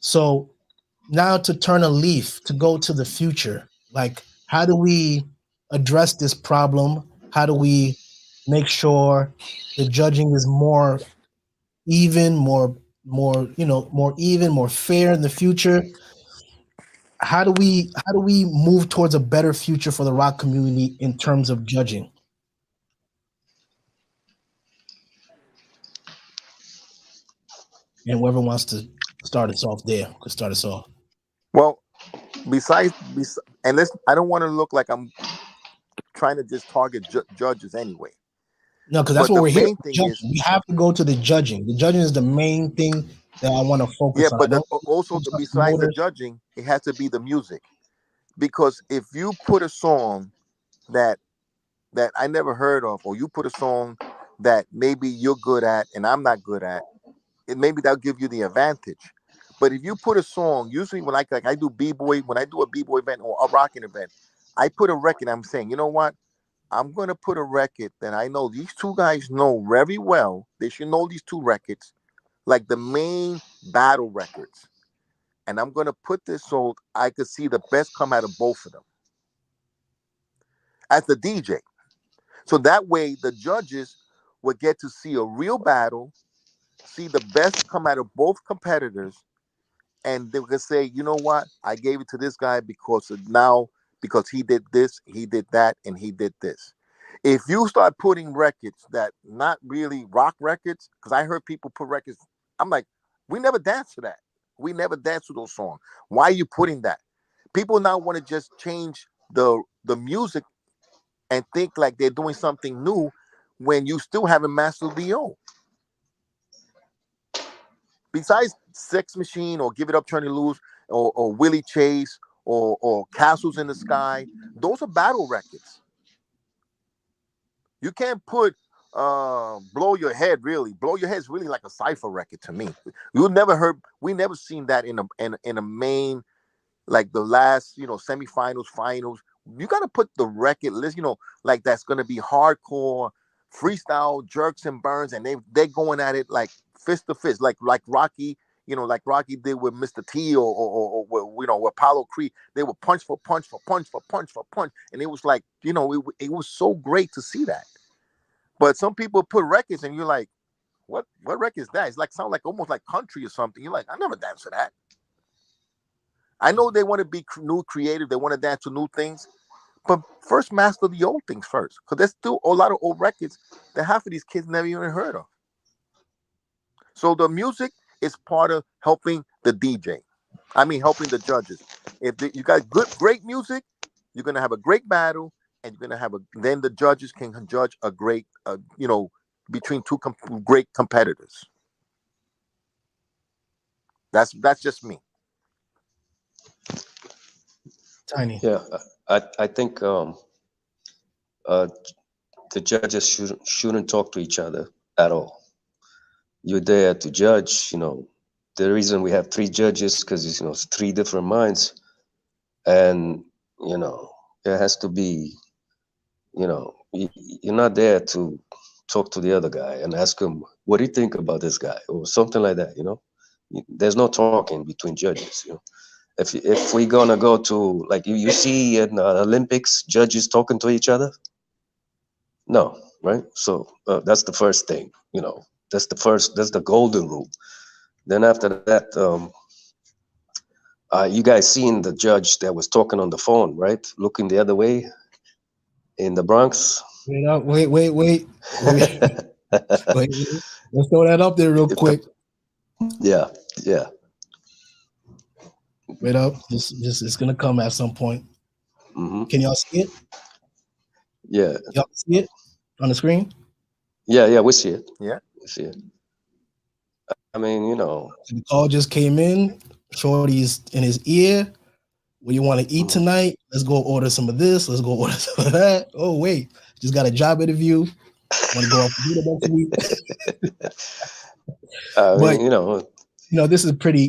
So now to turn a leaf, to go to the future, like how do we address this problem? How do we make sure the judging is more even, more even, more fair in the future? How do we move towards a better future for the rock community in terms of judging? And whoever wants to start us off there could start us off. Well, and let's. I don't want to look like I'm trying to just target judges anyway. No, because that's But what the we're here main for, thing is, judging. We have to go to the judging. The judging is the main thing that I want to yeah. focus on. I But don't also, focus on the besides the promoters. judging, it has to be the music. Because if you put a song that I never heard of, or you put a song that maybe you're good at and I'm not good at, it maybe that'll give you the advantage. But if you put a song, usually when like I do b-boy, when I do a b-boy event or a rocking event, I put a record. I'm saying, you know what? I'm gonna put a record that I know these two guys know very well. They should know these two records, like the main battle records. And I'm gonna put this so I could see the best come out of both of them as the DJ. So that way the judges would get to see a real battle, see the best come out of both competitors, and they could say, you know what, I gave it to this guy because he did this, he did that, and he did this. If you start putting records that not really rock records, because I heard people put records, I'm like, we never danced to that. We never danced to those songs. Why are you putting that? People now want to just change the music and think like they're doing something new when you still haven't mastered the old. Besides Sex Machine or Give It Up, Turn It Loose or Willie Chase or Castles in the Sky, those are battle records. You can't put Blow Your Head. Really, Blow Your Head is really like a cipher record to me. We never seen that in a main, like the last, semifinals, finals. You got to put the record list, like that's going to be hardcore, freestyle, jerks and burns, and they're going at it like fist to fist, like Rocky, like Rocky did with Mr. T or with Apollo Creed. They were punch for punch for punch for punch for punch, and it was like, it was so great to see that. But some people put records, and you're like, what record is that? It's like sound like almost like country or something. You're like, I never danced to that. I know they want to be new, creative. They want to dance to new things, but first master the old things first, because there's still a lot of old records that half of these kids never even heard of. So the music is part of helping the DJ. I mean, helping the judges. If you got great music, you're gonna have a great battle, and you're gonna have then the judges can judge a great, between two great competitors. That's just me. Tiny. Yeah, I think uh, the judges shouldn't talk to each other at all. You're there to judge. The reason we have three judges because it's three different minds, and it has to be. You're not there to talk to the other guy and ask him what do you think about this guy or something like that. There's no talking between judges. If we're gonna go to like you see in Olympics judges talking to each other, no, right? So that's the first thing. That's the golden rule. Then after that, you guys seen the judge that was talking on the phone, right? Looking the other way in the Bronx. Wait up, wait. Let's throw that up there real quick. Yeah, yeah. Wait up. This is gonna come at some point. Hmm. Can y'all see it? Yeah, Y'all see it on the screen? yeah. We see it. Yeah. We see it. I mean, The call just came in. Shorty's in his ear. What do you want to eat tonight? Let's go order some of this. Let's go order some of that. Oh wait, just got a job interview. Want to go off the next week? I But mean,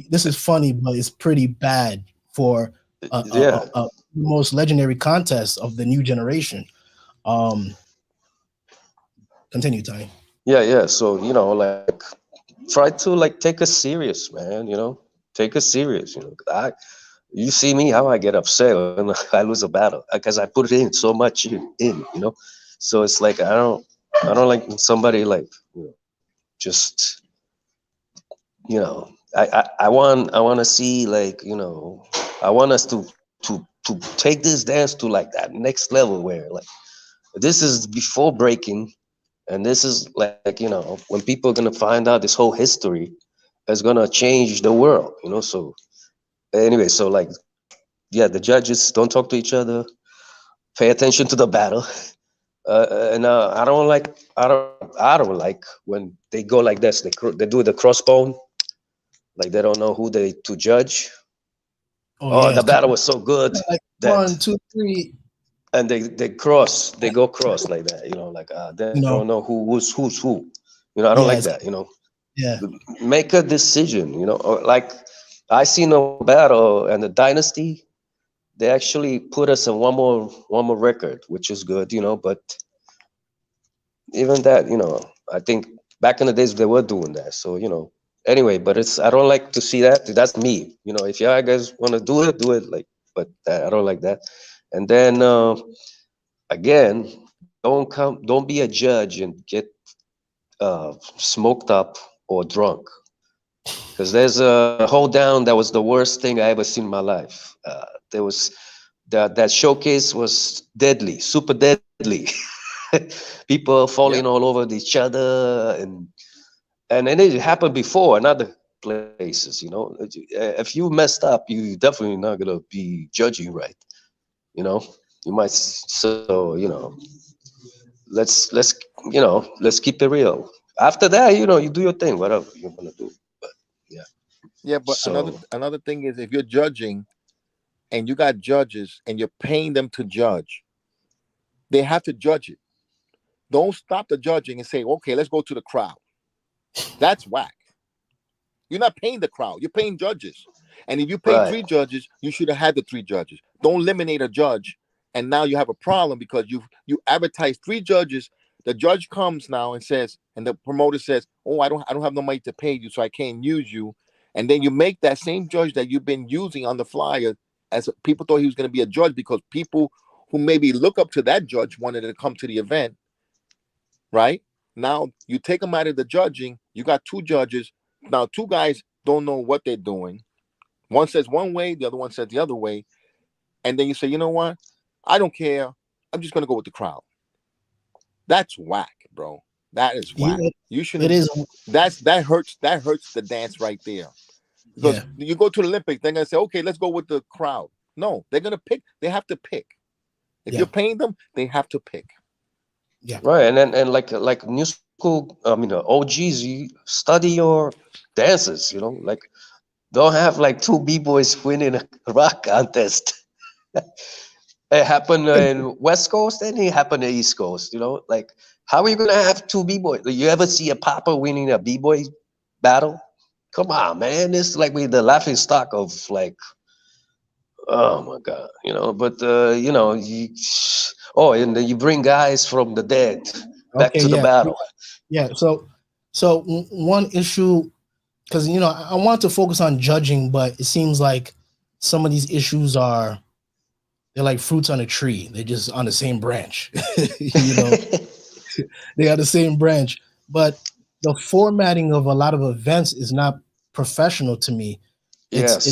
this is funny, but it's pretty bad for yeah, the most legendary contest of the new generation. Continue, Ty. yeah. So like, try to like take us serious, man. Take us serious. You see me how I get upset when I lose a battle because I put in so much in. So it's like I don't like somebody like just I want to see like I want us to take this dance to like that next level where like this is before breaking, and this is like when people are gonna find out this whole history is gonna change the world. So anyway, so like yeah, the judges don't talk to each other, pay attention to the battle. And I don't like when they go like this. They do the crossbone, like they don't know who they to judge. Oh Oh, yeah, the battle was so good like that, 1, 2, 3. and they go cross like that. Like they don't know who's who. I don't Yeah, like that. yeah, Make a decision. Or like I seen a battle and the dynasty. They actually put us in one more record, which is good. But even that, I think back in the days they were doing that. So anyway, but I don't like to see that. That's me. If y'all guys want to do it. Like, but I don't like that. And then again, don't be a judge and get smoked up or drunk. Because there's a hold down that was the worst thing I ever seen in my life. There was that showcase was deadly, super deadly. People falling Yeah. all over each other, and it happened before in other places. If you messed up, you definitely not gonna be judging right. You know, you might. So let's keep it real. After that, you do your thing, whatever you're gonna do. But yeah. Yeah, but another So another thing is if you're judging and you got judges and you're paying them to judge, they have to judge it. Don't stop the judging and say, okay, let's go to the crowd. That's whack. You're not paying the crowd, you're paying judges. And if you pay right, three judges, you should have had the three judges. Don't eliminate a judge. And now you have a problem because you advertise three judges. The judge comes now and says, and the promoter says, oh, I don't have no money to pay you, so I can't use you. And then you make that same judge that you've been using on the flyer as people thought he was going to be a judge because people who maybe look up to that judge wanted to come to the event, right? Now you take them out of the judging. You got two judges. Now two guys don't know what they're doing. One says one way, the other one says the other way. And then you say, you know what? I don't care. I'm just going to go with the crowd. That's whack, bro. That is whack. yeah. You It shouldn't. is. That hurts the dance right there. Because Yeah, you go to the Olympics, they're gonna say, okay, let's go with the crowd. No, they're gonna pick. They have to pick. If Yeah. you're paying them, they have to pick. yeah, right, and then and like new school, OGs, you study your dances. Like don't have like two b-boys winning a rock contest. it happened in West Coast and it happened in East Coast. Like how are you gonna have two b-boys? You ever see a Papa winning a b-boy battle? Come on, man. It's like we the laughing stock of like, oh my god, But and then you bring guys from the dead back Okay, to the yeah, battle. yeah. So one issue, because I want to focus on judging, but it seems like some of these issues they're like fruits on a tree. They're just on the same branch. They are the same branch, but the formatting of a lot of events is not professional to me. Yes.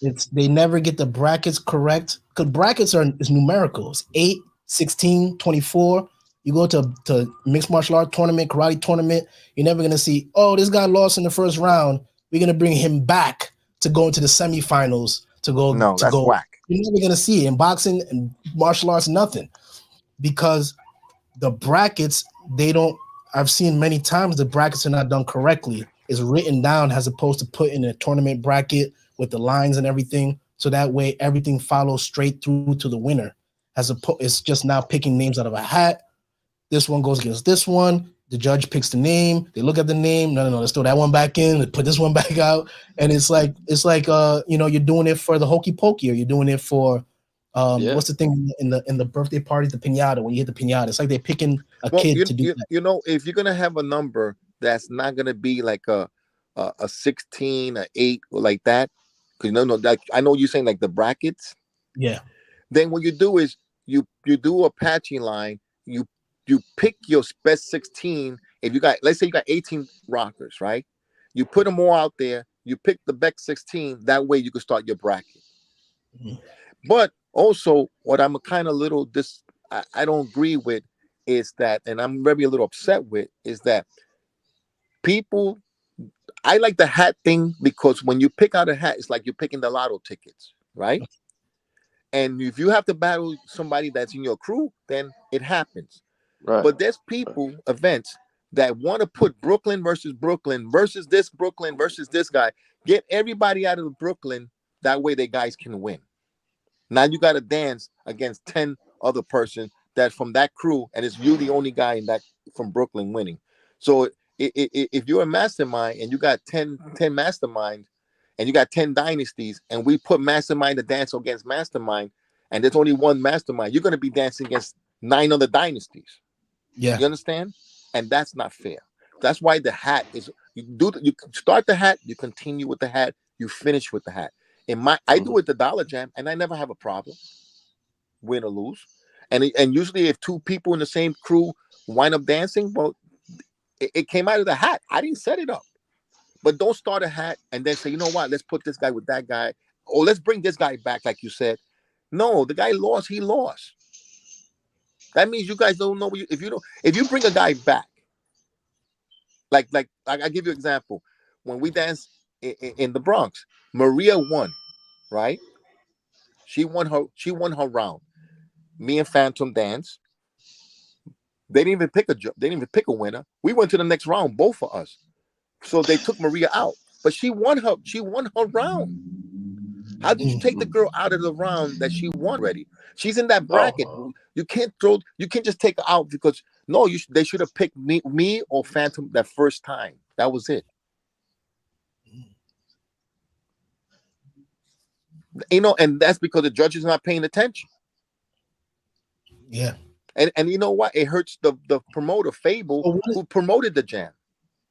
It's they never get the brackets correct, because brackets is numericals: 8, 16, 24. You go to mixed martial art tournament, karate tournament, you're never gonna see, oh, this guy lost in the first round, we're gonna bring him back to go into the semifinals No, that's whack. You're never gonna see it in boxing and martial arts, nothing, because the brackets, I've seen many times the brackets are not done correctly. It's written down as opposed to put in a tournament bracket with the lines and everything, so that way everything follows straight through to the winner. It's just now picking names out of a hat. This one goes against this one. The judge picks the name. They look at the name. No, let's throw that one back in. Let's put this one back out. And it's like you're doing it for the hokey pokey, or you're doing it for what's the thing in the birthday party, the piñata, when you hit the piñata. It's like they're picking a kid to do that. If you're gonna have a number that's not gonna be like a 16, a 8, or like that, because like I know you're saying like the brackets. Yeah. Then what you do is you do a patching line. You pick your best 16. If let's say you got 18 rockers, right? You put them all out there. You pick the best 16. That way you can start your bracket. Mm-hmm. But also, what I'm kind of I don't agree with is that, and I'm very a little upset with, is that people. I like the hat thing, because when you pick out a hat, it's like you're picking the lotto tickets, right? And if you have to battle somebody that's in your crew, then it happens. Right. But there's events that want to put Brooklyn versus this Brooklyn versus this guy. Get everybody out of Brooklyn. That way the guys can win. Now you got to dance against 10 other person that's from that crew, and it's you the only guy in that from Brooklyn winning. So if you're a mastermind and you got 10 masterminds and you got 10 dynasties, and we put mastermind to dance against mastermind, and there's only one mastermind, you're going to be dancing against 9 other dynasties. Yeah, you understand? And that's not fair. That's why the hat is, you start the hat, you continue with the hat, you finish with the hat. I do it the Dollar Jam, and I never have a problem, win or lose. And usually if 2 people in the same crew wind up dancing, well, it came out of the hat. I didn't set it up. But don't start a hat and then say, you know what, let's put this guy with that guy, or let's bring this guy back, like you said. No, the guy lost, he lost. That means you guys don't know if you bring a guy back, like I give you an example. When we danced in the Bronx, Maria won, right? She won her round. Me and Phantom danced. They didn't even pick a winner. We went to the next round, both of us. So they took Maria out, but she won her round. How did you take the girl out of the round that she won already? She's in that bracket. You can't just take her out, because they should have picked me or Phantom that first time. That was it. And that's because the judges are not paying attention. Yeah. And you know what? It hurts the promoter, Fable, who promoted the jam.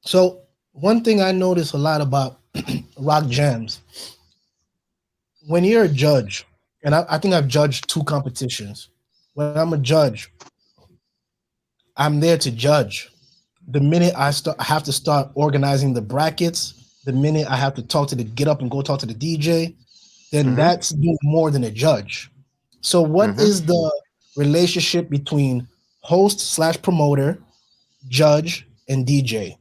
So one thing I notice a lot about rock jams, when you're a judge, and I think I've judged 2 competitions. When I'm a judge, I'm there to judge. The minute I have to start organizing the brackets, the minute I have to get up and go talk to the DJ, then that's doing more than a judge. So what is the relationship between host / promoter, judge, and DJ?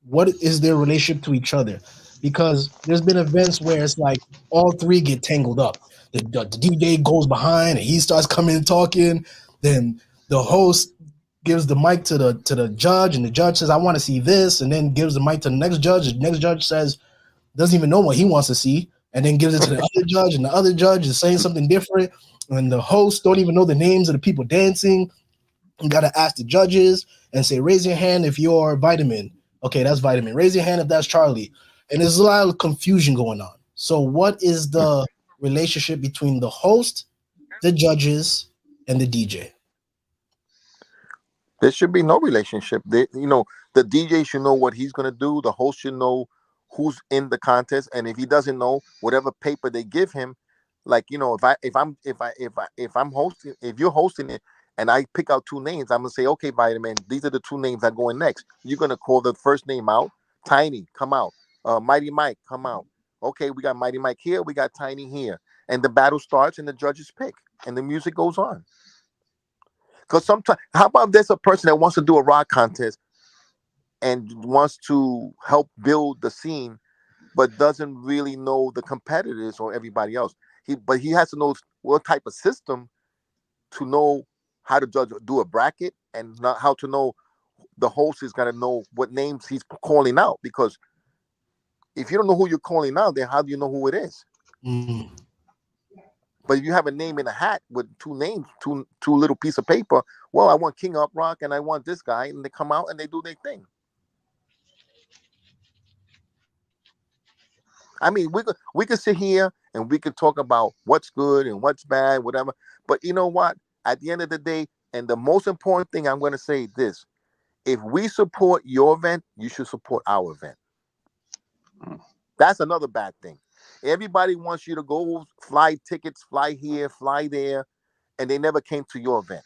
What is their relationship to each other? Because there's been events where it's like all 3 get tangled up. The DJ goes behind and he starts coming and talking. Then the host gives the mic to the judge, and the judge says, I want to see this, and then gives the mic to the next judge. The next judge says, doesn't even know what he wants to see. and then gives it to the other judge, and the other judge is saying something different, and the host don't even know the names of the people dancing. You gotta ask the judges and say, raise your hand if you're Vitamin. Okay, that's Vitamin. Raise your hand if that's Charlie. And there's a lot of confusion going on. So, what is the relationship between the host, the judges, and the DJ? There should be no relationship. The DJ should know what he's gonna do. The host should know who's in the contest, and if he doesn't know, whatever paper they give him, like if I'm hosting, if you're hosting it, and I pick out two names, I'm gonna say, okay, Vitamin, these are the two names that go in next. You're gonna call the first name out. Tiny, come out. Mighty Mike, come out. Okay, we got Mighty Mike here. We got Tiny here, and the battle starts, and the judges pick, and the music goes on. Because sometimes, how about there's a person that wants to do a rock contest and wants to help build the scene, but doesn't really know the competitors or everybody else. But he has to know what type of system to know how to judge, do a bracket, and not how to know the host is got to know what names he's calling out. Because if you don't know who you're calling out, then how do you know who it is? Mm. But if you have a name in a hat with two names, two little piece of paper, well, I want King Uprock and I want this guy, and they come out and they do their thing. I mean, we could sit here and we could talk about what's good and what's bad, whatever. But you know what? At the end of the day, and the most important thing I'm going to say is this: if we support your event, you should support our event. That's another bad thing. Everybody wants you to go fly tickets, fly here, fly there, and they never came to your event.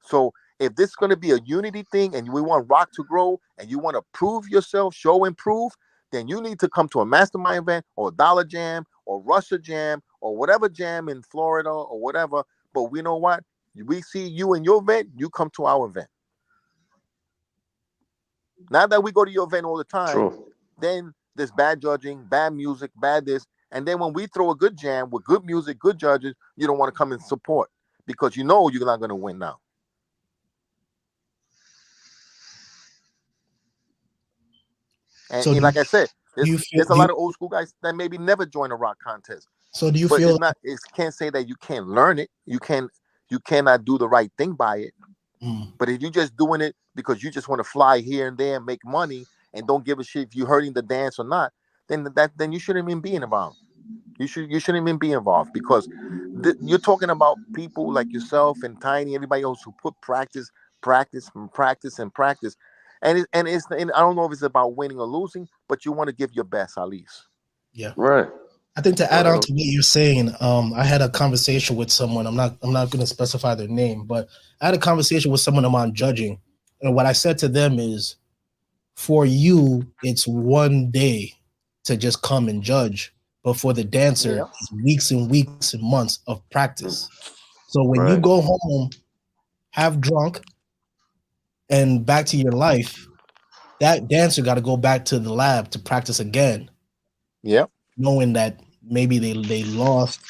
So if this is going to be a unity thing and we want rock to grow and you want to prove yourself, show and prove, then you need to come to a mastermind event or a Dollar Jam or Russia Jam or whatever jam in Florida or whatever. But we know what? We see you in your event, you come to our event. Now that we go to your event all the time, True. then there's bad judging, bad music, bad this. And then when we throw a good jam with good music, good judges, you don't want to come and support because you know you're not going to win now. And, So, and like I said, do there's you feel? there's a lot of old school guys that maybe never join a rock contest. So, do you But feel? it can't say that you can't learn it. You cannot do the right thing by it. Mm, But if you're just doing it because you just want to fly here and there and make money and don't give a shit if you're hurting the dance or not, then you shouldn't even be involved. You shouldn't even be involved because you're talking about people like yourself and Tiny, everybody else who put practice, practice, and practice and practice, and I don't know if it's about winning or losing, but you want to give your best at least. yeah. Right. I think to add on Right. to what you're saying, I had a conversation with someone. I'm not going to specify their name, but I had a conversation with someone I'm on judging, and what I said to them is, for you, it's one day to just come and judge, but for the dancer, Yeah. it's weeks and weeks and months of practice. So when you Right. go home, half drunk, and back to your life, that dancer got to go back to the lab to practice again, Yeah. knowing that maybe they lost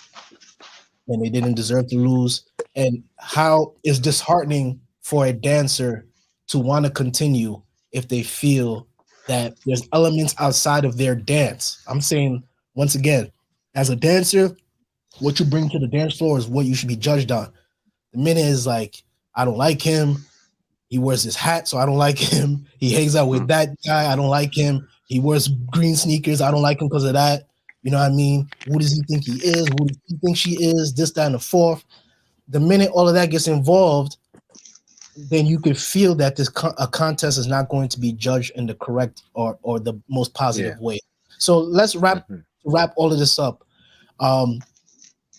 and they didn't deserve to lose, and how it's disheartening for a dancer to want to continue if they feel that there's elements outside of their dance. I'm saying, once again, as a dancer, what you bring to the dance floor is what you should be judged on. The minute is like, I don't like him, he wears his hat, so I don't like him. He hangs out with that guy, I don't like him. He wears green sneakers, I don't like him because of that. You know what I mean? Who does he think he is? Who does he think she is? This, that, and the fourth. The minute all of that gets involved, then you could feel that a contest is not going to be judged in the correct or the most Yeah. positive way. So let's wrap all of this up. Um,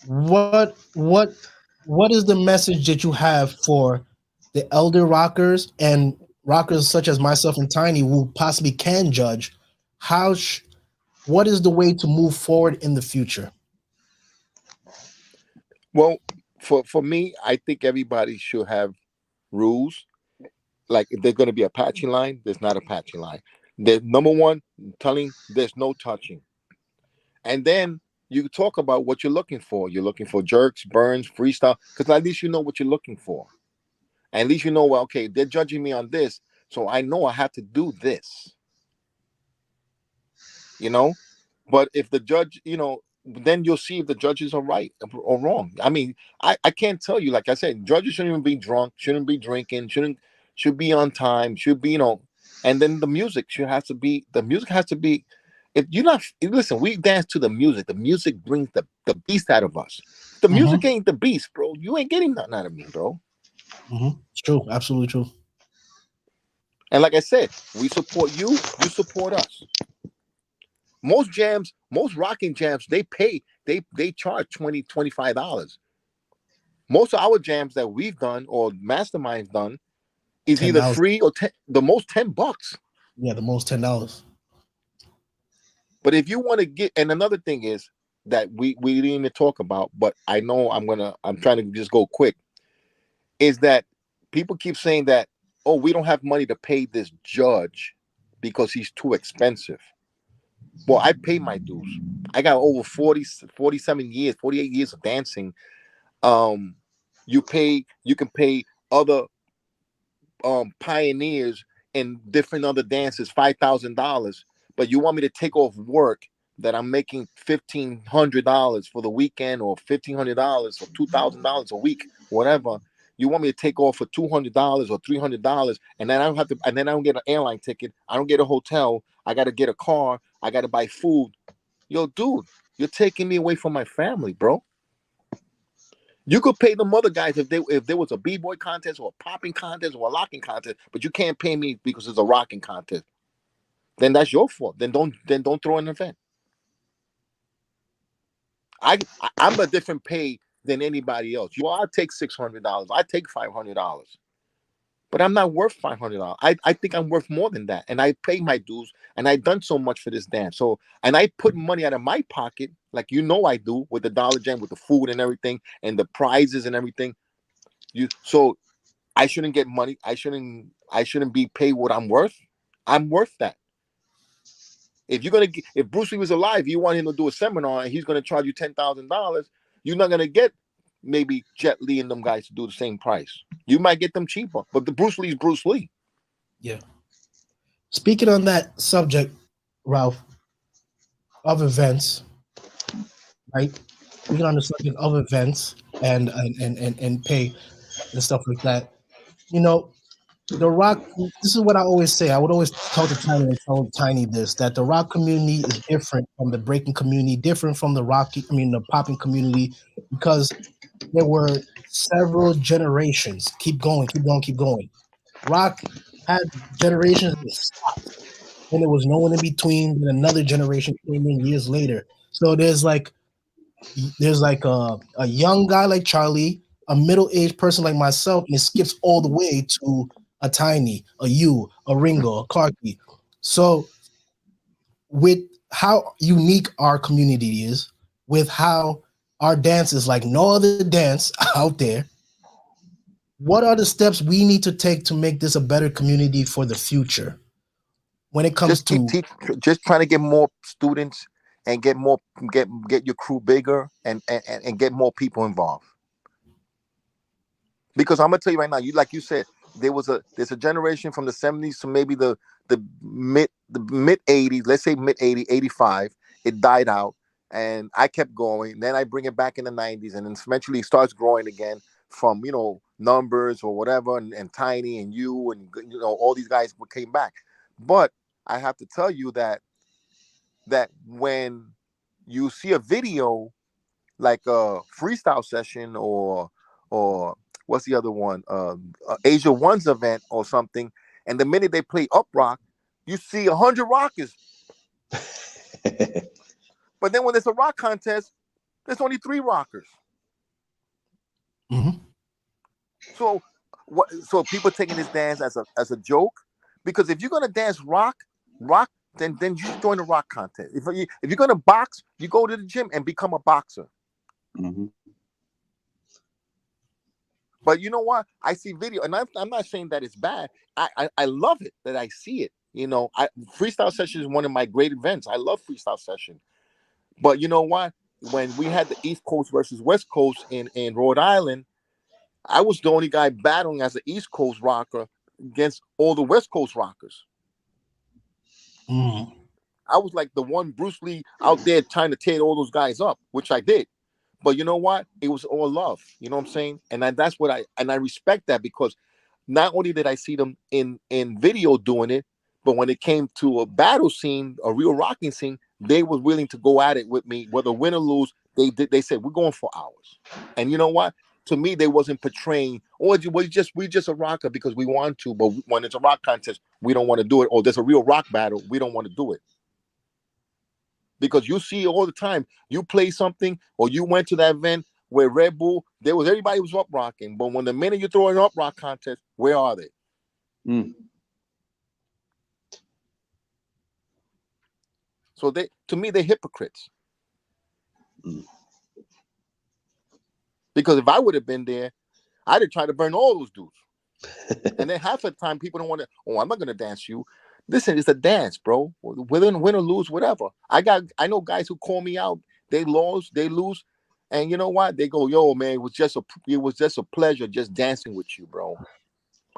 what is the message that you have for the elder rockers and rockers such as myself and Tiny who possibly can judge? What is the way to move forward in the future? Well, for me, I think everybody should have rules. Like if there's going to be a patching line, there's not a patching line. There's number one, telling there's no touching. And then you talk about what you're looking for. You're looking for jerks, burns, freestyle, because at least you know what you're looking for. And at least you know, well, okay, they're judging me on this, so I know I have to do this. You know? But if the judge, you know, then you'll see if the judges are right or wrong. I mean, I can't tell you. Like I said, judges shouldn't even be drunk, shouldn't be drinking, should be on time, should be, you know. And then the music has to be. The music has to be. If you're not listen, we dance to the music. The music brings the beast out of us. If the Mm-hmm. music ain't the beast, bro, you ain't getting nothing out of me, bro. Mm-hmm. It's true. Absolutely true. And like I said, we support you. You support us. Most jams, most rocking jams, they pay, they charge $20, $25. Most of our jams that we've done or masterminds done is either $10. free or the most $10. Yeah, the most $10. But if you want to get, and another thing is that we didn't even talk about, but I know I'm trying to just go quick, is that people keep saying that, oh, we don't have money to pay this judge because he's too expensive. Well, I pay my dues. I got over 47 years, 48 years of dancing. You can pay other pioneers in different other dances $5,000, but you want me to take off work that I'm making $1,500 for the weekend, or $1,500 or $2,000 a week, whatever. You want me to take off for $200 or $300, and then I don't have to, and then I don't get an airline ticket, I don't get a hotel, I got to get a car, I got to buy food. Yo, dude, you're taking me away from my family, bro. You could pay them other guys if there was a b-boy contest or a popping contest or a locking contest, but you can't pay me because it's a rocking contest. Then that's your fault. Then don't throw an event. I'm a different pay than anybody else. Well, I take $600. I take $500. But I'm not worth $500. I think I'm worth more than that. And I pay my dues, and I've done so much for this dance. So, and I put money out of my pocket, like I do, with the Dollar Jam, with the food and everything, and the prizes and everything. So I shouldn't get money. I shouldn't be paid what I'm worth. I'm worth that. If Bruce Lee was alive, you want him to do a seminar and he's gonna charge you $10,000, you're not gonna get maybe Jet Li and them guys to do the same price. You might get them cheaper, but the Bruce Lee's Bruce Lee. Yeah. Speaking on that subject, Ralph, of events, right? Speaking on the subject of events and pay and stuff like that. You know, the rock. This is what I always say. I would always tell tell Tiny this, that the rock community is different from the breaking community, different from the the popping community, because there were several generations. Keep going, keep going, keep going. Rock had generations that stopped, and there was no one in between. And another generation came in years later. So there's like a young guy like Charlie, a middle-aged person like myself, and it skips all the way to a Tiny, a you, a Ringo, a Clarky. So with how unique our community is, with how our dance is like no other dance out there, what are the steps we need to take to make this a better community for the future when it comes Just keep to just trying to get more students and get your crew bigger and get more people involved. Because I'm gonna tell you right now, like you said, there's a generation from the 70s to maybe the mid 80s, let's say mid 80, 85, it died out, and I kept going. Then I bring it back in the 90s, and then eventually it starts growing again from numbers or whatever, and Tiny and you and all these guys came back. But I have to tell you that when you see a video like a freestyle session or what's the other one, Asia One's event or something, and the minute they play Uprock, you see 100 rockers. But then when there's a rock contest, there's only 3 rockers. Mhm. So people taking this dance as a joke, because if you're gonna dance rock, then you join the rock contest. If you're gonna box, you go to the gym and become a boxer. Mm-hmm. But you know what? I see video, and I'm not saying that it's bad. I love it that I see it. Freestyle session is one of my great events. I love freestyle session. But you know what? When we had the East Coast versus West Coast in Rhode Island, I was the only guy battling as an East Coast rocker against all the West Coast rockers. Mm. I was like the one Bruce Lee out there trying to tear all those guys up, which I did. But you know what? It was all love. You know what I'm saying? That's what I respect that, because not only did I see them in video doing it, but when it came to a battle scene, a real rocking scene, they was willing to go at it with me, whether win or lose. They said we're going for hours. And you know what? To me, they wasn't portraying, or we just a rocker because we want to, but when it's a rock contest, we don't want to do it. Or there's a real rock battle, we don't want to do it. Because you see all the time, you play something or you went to that event where Red Bull, everybody was up rocking, but when the minute you throw an up rock contest, where are they? So to me, they're hypocrites. Because if I would have been there, I'd have tried to burn all those dudes. And then half the time, people don't want to. Oh, I'm not gonna dance you. Listen, it's a dance, bro. Win or lose, whatever. I know guys who call me out. They lose, and you know what? They go, "Yo, man, it was just a pleasure just dancing with you, bro."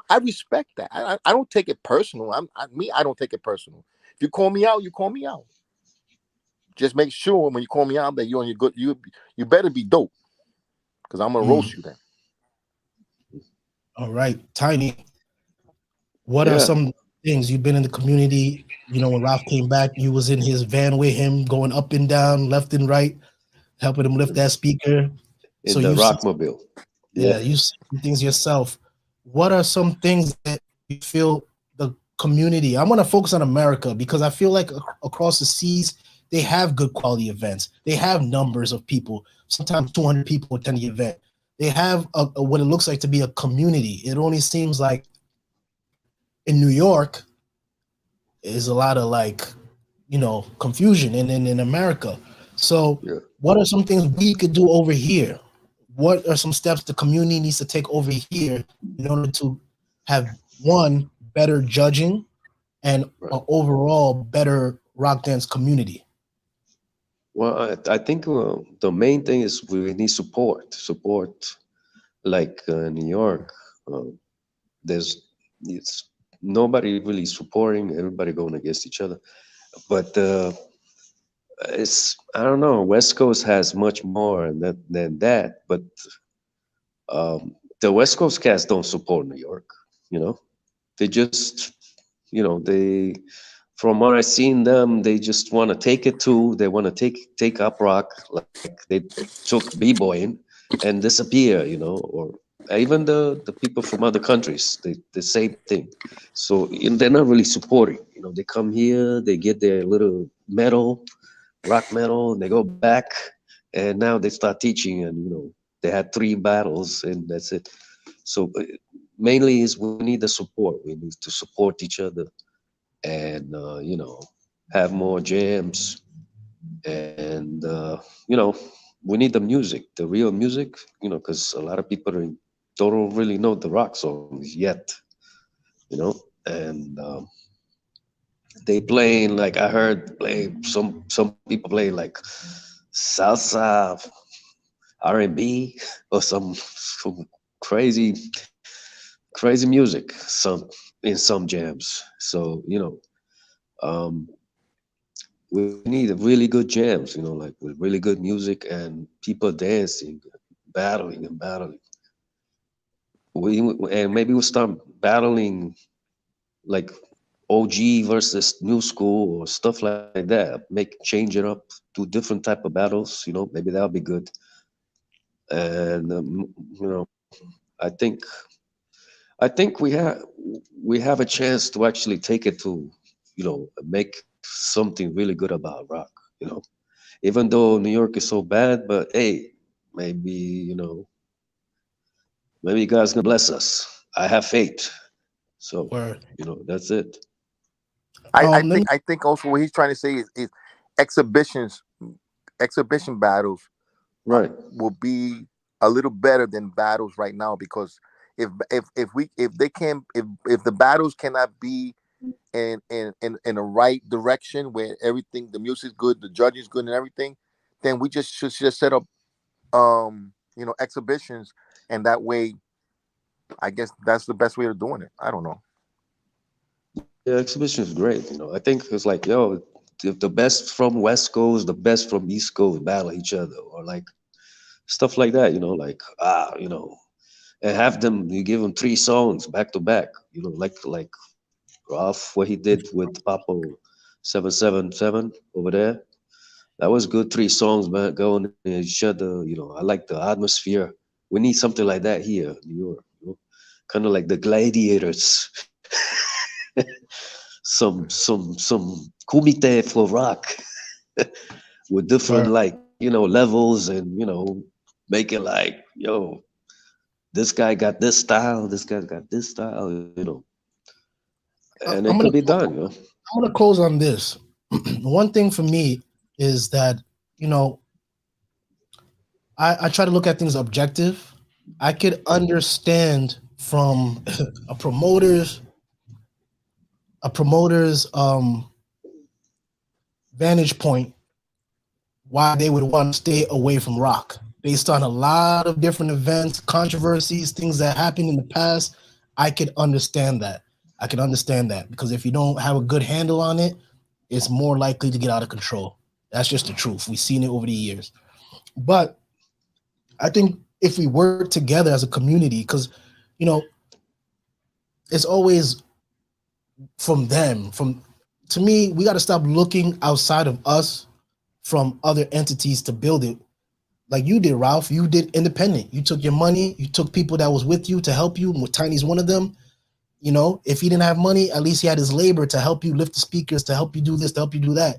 I respect that. I don't take it personal. I don't take it personal. If you call me out, you call me out. Just make sure when you call me out that you're on your good. You better be dope, because I'm gonna roast you then. All right, Tiny. What are some things you've been in the community? You know, when Ralph came back, you was in his van with him, going up and down, left and right, helping him lift that speaker. In the Rockmobile. Yeah, you see things yourself. What are some things that you feel the community? I want to focus on America, because I feel like across the seas, they have good quality events. They have numbers of people, sometimes 200 people attend the event. They have what it looks like to be a community. It only seems like in New York is a lot of confusion in America. So what are some things we could do over here? What are some steps the community needs to take over here in order to have one, better judging, and an overall better rock dance community? Well, I think the main thing is we need support. Like New York, it's nobody really supporting. Everybody going against each other. But I don't know. West Coast has much more than that. But the West Coast cats don't support New York. You know, they just they, from what I've seen them, they just want to take it to. They want to take up rock like they took b-boying and disappear. Or even the people from other countries, the same thing. So they're not really supporting. They come here, they get their little medal, rock medal, and they go back, and now they start teaching, and they had 3 battles, and that's it. So mainly is we need the support. We need to support each other, and have more jams, and we need the music, the real music, because a lot of people don't really know the rock songs yet, and they playing, like I heard play some people play like salsa, R&B, or some crazy crazy music in some jams. So um we need really good jams, like with really good music and people dancing, battling and battling. And maybe we'll start battling like OG versus new school or stuff like that. Change it up, do different type of battles. Maybe that'll be good. And I think we have a chance to actually take it to, make something really good about rock. Even though New York is so bad, but hey, maybe maybe God's gonna bless us. I have faith. So Word. that's it. I think also what he's trying to say is exhibitions, exhibition battles Right. will be a little better than battles right now, because if they can if the battles cannot be in a right direction where everything, the music's good, the judging's good, and everything, then we should just set up exhibitions, and that way I guess that's the best way of doing it. I don't know. Yeah, exhibition is great. I think it's like, yo, if the best from West Coast, the best from East Coast battle each other, or like stuff like that, like and have them, you give them 3 songs back to back, like Ralph, what he did with Papo 777 over there. That was good. 3 songs, man, going at each other. I like the atmosphere. We need something like that here in New York. Kind of like the Gladiators. some kumite for rock with different Word. like levels, and make it like, this guy got this style, this guy got this style, and it I'm could gonna be done. I'm gonna close on this. One thing for me is that you know I try to look at things objective. I could understand from a promoter's a promoter's vantage point why they would want to stay away from rock based on a lot of different events, controversies, things that happened in the past. I could understand that. I can understand that because if you don't have a good handle on it, it's more likely to get out of control. That's just the truth. We've seen it over the years. But I think if we work together as a community, because you know, it's always from them. From to me, we got to stop looking outside of us from other entities to build it. Like you did, Ralph. You did independent. You took your money. You took people that was with you to help you. Tiny's one of them. If he didn't have money, at least he had his labor to help you lift the speakers, to help you do this, to help you do that.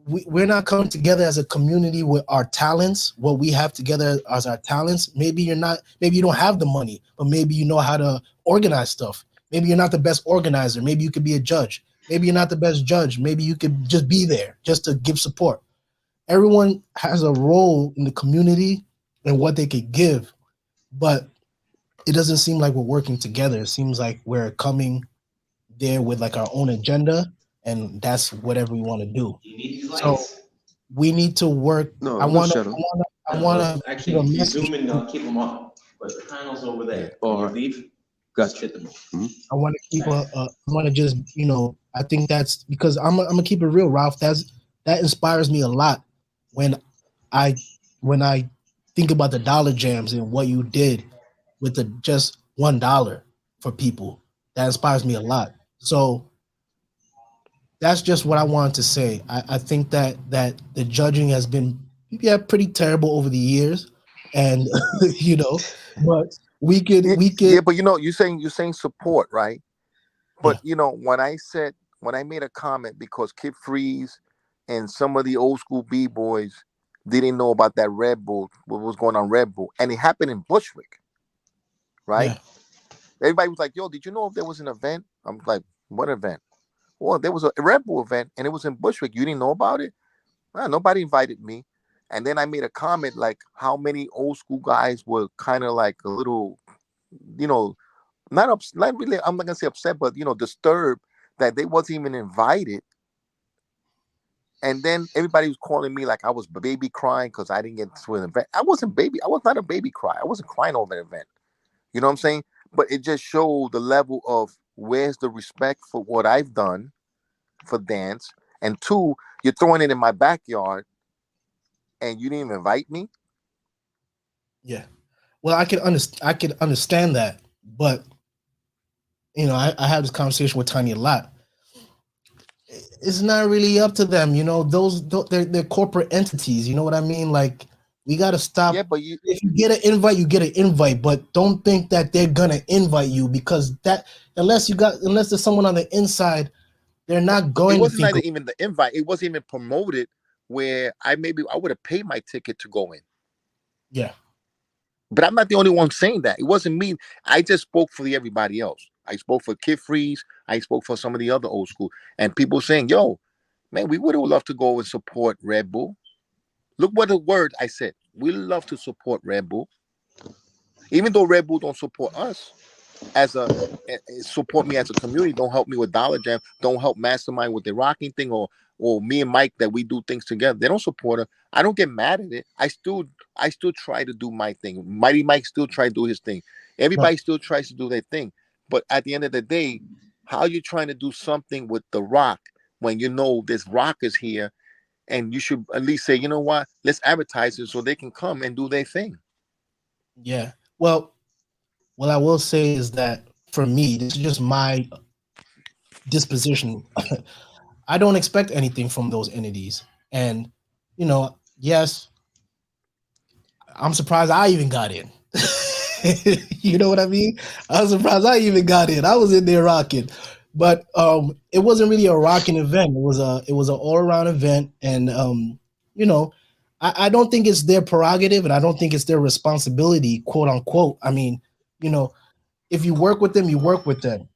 We're not coming together as a community with our talents, what we have together as our talents. Maybe you don't have the money, but maybe you know how to organize stuff. Maybe you're not the best organizer. Maybe you could be a judge. Maybe you're not the best judge. Maybe you could just be there just to give support. Everyone has a role in the community and what they could give, but it doesn't seem like we're working together. It seems like we're coming there with like our own agenda, and that's whatever we want to do. You need these So lights. we need to work. No, I no want to. shadow. I want to give Actually, a if you message. zoom in, keep them on. But the panel's over there. Yeah. When you Alright. leave, Gotcha. hit them. I want to keep I want to just I think that's because I'm gonna keep it real, Ralph. That inspires me a lot when I when I think about the dollar jams and what you did with the just $1 for people. That inspires me a lot. So that's just what I wanted to say. I think that the judging has been pretty terrible over the years, and but we Yeah, could but you're saying support, right? But when I made a comment because Kid Freeze and some of the old school B-boys didn't know about that Red Bull, what was going on Red Bull, and it happened in Bushwick, right? yeah. Everybody was like, "Yo, did you know if there was an event?" I'm like, "What event?" Well, there was a Red Bull event, and it was in Bushwick. You didn't know about it? Nobody invited me. And then I made a comment like how many old school guys were kind of like a little, you know, not really. I'm not gonna say upset, but disturbed that they wasn't even invited. And then everybody was calling me like I was baby crying because I didn't get to an event. I wasn't baby. I was not a baby cry. I wasn't crying over an event. You know what I'm saying? But it just showed the level of where's the respect for what I've done for dance, and two, you're throwing it in my backyard, and you didn't even invite me. Yeah. Well, I can understand that, but I have this conversation with Tiny a lot. It's not really up to them, they're corporate entities. You know what I mean? Like we got to stop. Yeah, but If you get an invite, you get an invite, but don't think that they're gonna invite you because unless there's someone on the inside, they're not going it to wasn't think. even the invite. It wasn't even promoted where I would have paid my ticket to go in. Yeah. But I'm not the only one saying that. It wasn't me. I just spoke for everybody else. I spoke for Kid Freeze. I spoke for some of the other old school. And people saying, yo, man, we would have loved to go and support Red Bull. Look what the word I said. We love to support Red Bull. Even though Red Bull don't support us support me as a community, don't help me with Dollar Jam, don't help Mastermind with the rocking thing or me and Mike that we do things together. They don't support her. I don't get mad at it. I still try to do my thing. Mighty Mike still try to do his thing. Everybody still tries to do their thing. But at the end of the day, how you trying to do something with The Rock when you know there's rockers here, and you should at least say, you know what, let's advertise it so they can come and do their thing. Yeah. Well, what I will say is that for me, this is just my disposition. I don't expect anything from those entities. And, yes, I'm surprised I even got in. You know what I mean? I was surprised I even got in. I was in there rocking. But it wasn't really a rocking event. It was an all-around event. And you know, I don't think it's their prerogative and I don't think it's their responsibility, quote unquote. I mean, you know, if you work with them, you work with them.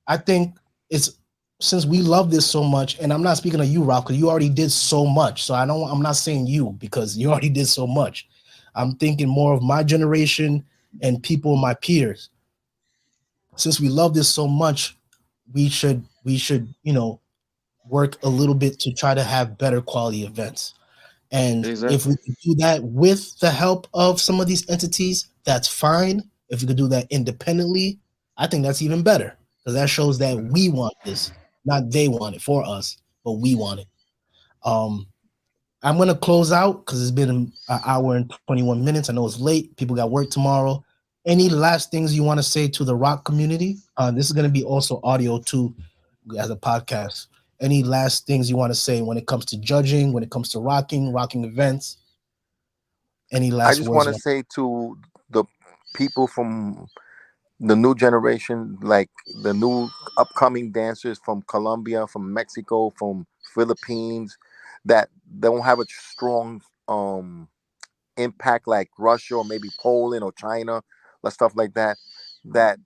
I think it's since we love this so much, and I'm not speaking of you, Rob, because you already did so much. So I'm not saying you because you already did so much. I'm thinking more of my generation and people, my peers. Since we love this so much, we should work a little bit to try to have better quality events. And if we Exactly. could do that with the help of some of these entities, that's fine. If we could do that independently, I think that's even better because that shows that we want this, not they want it for us, but we want it. Um, I'm gonna close out because it's been an hour and 21 minutes. I know it's late. People got work tomorrow. Any last things you want to say to the rock community? This is gonna be also audio too, as a podcast. Any last things you want to say when it comes to judging, when it comes to rocking events? Any I last just words want you to want? say to the people from the new generation, like the new upcoming dancers from Colombia, from Mexico, from Philippines, that don't have a strong impact like Russia or maybe Poland or China or stuff like that, that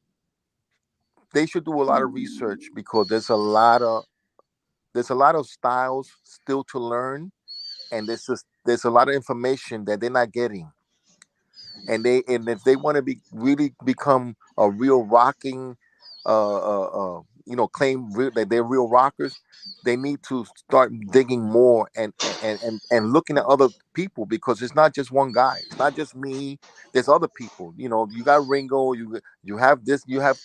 they should do a lot of research because there's a lot of styles still to learn, and there's a lot of information that they're not getting. And if they want to be really become a real rocking, claim that they're real rockers, they need to start digging more and looking at other people, because it's not just one guy, it's not just me. There's other people. You got Ringo, you have this, you have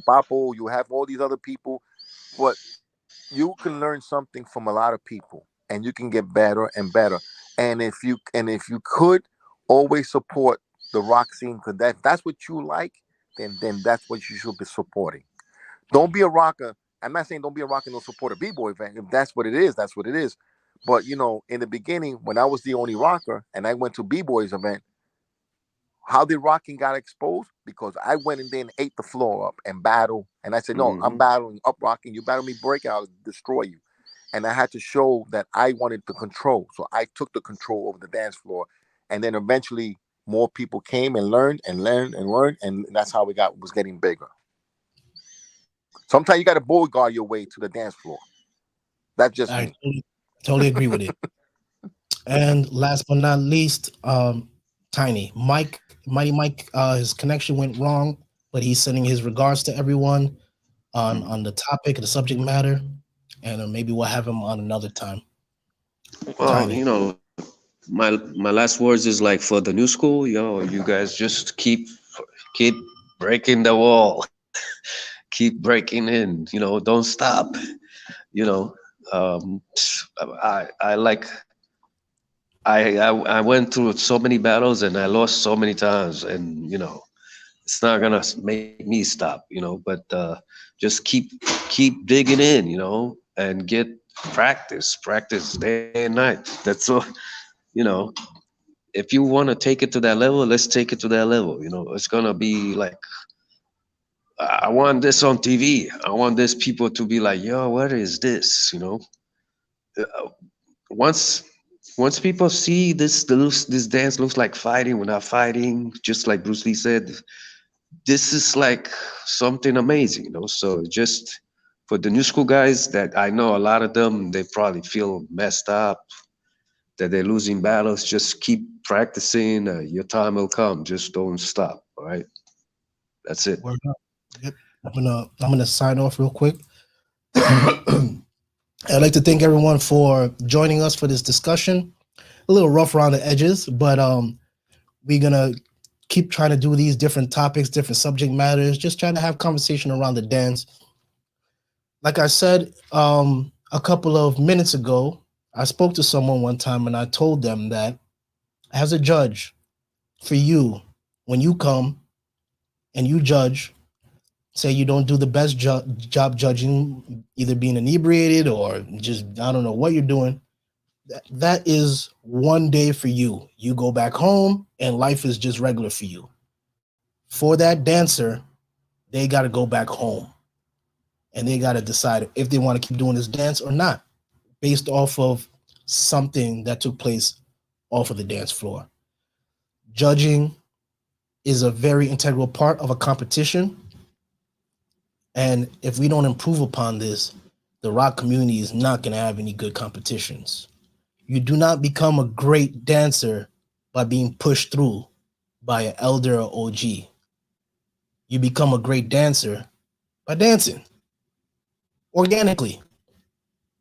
Bapo, you have all these other people, but you can learn something from a lot of people, and you can get better and better. And if you could always support the rock scene, because that's what you like, then that's what you should be supporting. Don't be a rocker. I'm not saying don't be a rocker and don't support a b-boy event. If that's what it is, that's what it is. But in the beginning, when I was the only rocker and I went to b-boys event, how did rocking got exposed? Because I went in there and ate the floor up and battled. And I said, no, I'm Hmm. battling up rocking. You battle me break, I'll destroy you. And I had to show that I wanted the control. So I took the control over the dance floor. And then eventually more people came and learned and learned and learned. And that's how was getting bigger. Sometimes you got to bodyguard your way to the dance floor. That's just I me. totally agree with it. And last but not least, Tiny Mighty Mike, his connection went wrong, but he's sending his regards to everyone on the topic, the subject matter, and maybe we'll have him on another time. Well, Tiny. my last words is like for the new school, you guys just keep breaking the wall, keep breaking in, don't stop, you know. Um, I like I went through so many battles and I lost so many times, and it's not gonna make me stop, but just keep digging in, and get practice day and night. That's all, you know. If you want to take it to that level, let's take it to that level. It's gonna be like, I want this on TV. I want this people to be like, yo, what is this? Uh, once once people see this dance looks like fighting, we're not fighting, just like Bruce Lee said, this is like something amazing, so just for the new school guys, that I know a lot of them, they probably feel messed up that they're losing battles. Just keep practicing. Your time will come. Just don't stop. All right. That's it. Word up. Yep. I'm gonna sign off real quick. I'd like to thank everyone for joining us for this discussion. A little rough around the edges, but we're gonna keep trying to do these different topics, different subject matters, just trying to have conversation around the dance. Like I said, a couple of minutes ago, I spoke to someone one time and I told them that as a judge, for you, when you come and you judge, say you don't do the best job judging, either being inebriated or just, I don't know what you're doing, that is one day for you. You go back home and life is just regular for you. For that dancer, they got to go back home and they got to decide if they want to keep doing this dance or not, based off of something that took place off of the dance floor. Judging is a very integral part of a competition. And if we don't improve upon this, the rock community is not going to have any good competitions. You do not become a great dancer by being pushed through by an elder or OG. You become a great dancer by dancing organically.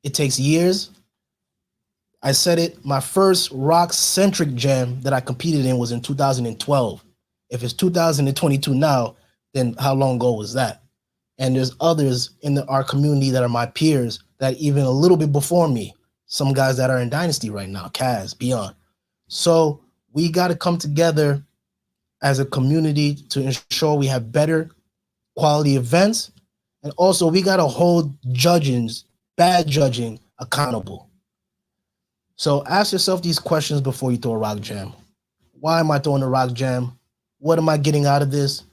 It takes years. I said it, my first rock-centric jam that I competed in was in 2012. If it's 2022 now, then how long ago was that? And there's others in our community that are my peers that even a little bit before me, some guys that are in Dynasty right now, Kaz, beyond. So we got to come together as a community to ensure we have better quality events. And also we got to hold bad judging accountable. So ask yourself these questions before you throw a rock jam. Why am I throwing a rock jam? What am I getting out of this?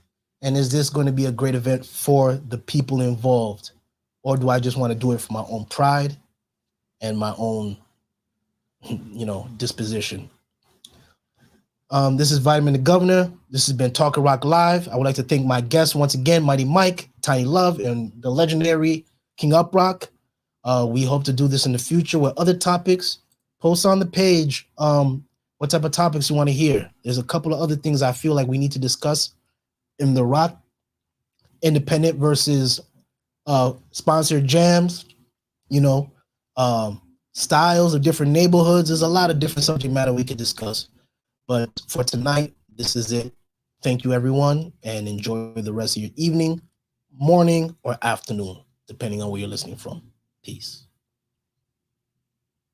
And is this going to be a great event for the people involved? Or do I just want to do it for my own pride and my own, disposition? This is Vitamin the Governor. This has been Talk Rock Live. I would like to thank my guests once again, Mighty Mike, Tiny Love, and the legendary King Uprock. We hope to do this in the future with other topics. Post on the page what type of topics you want to hear. There's a couple of other things I feel like we need to discuss in the rock, independent versus sponsored jams, styles of different neighborhoods. There's a lot of different subject matter we could discuss. But for tonight, this is it. Thank you, everyone, and enjoy the rest of your evening, morning, or afternoon, depending on where you're listening from. Peace.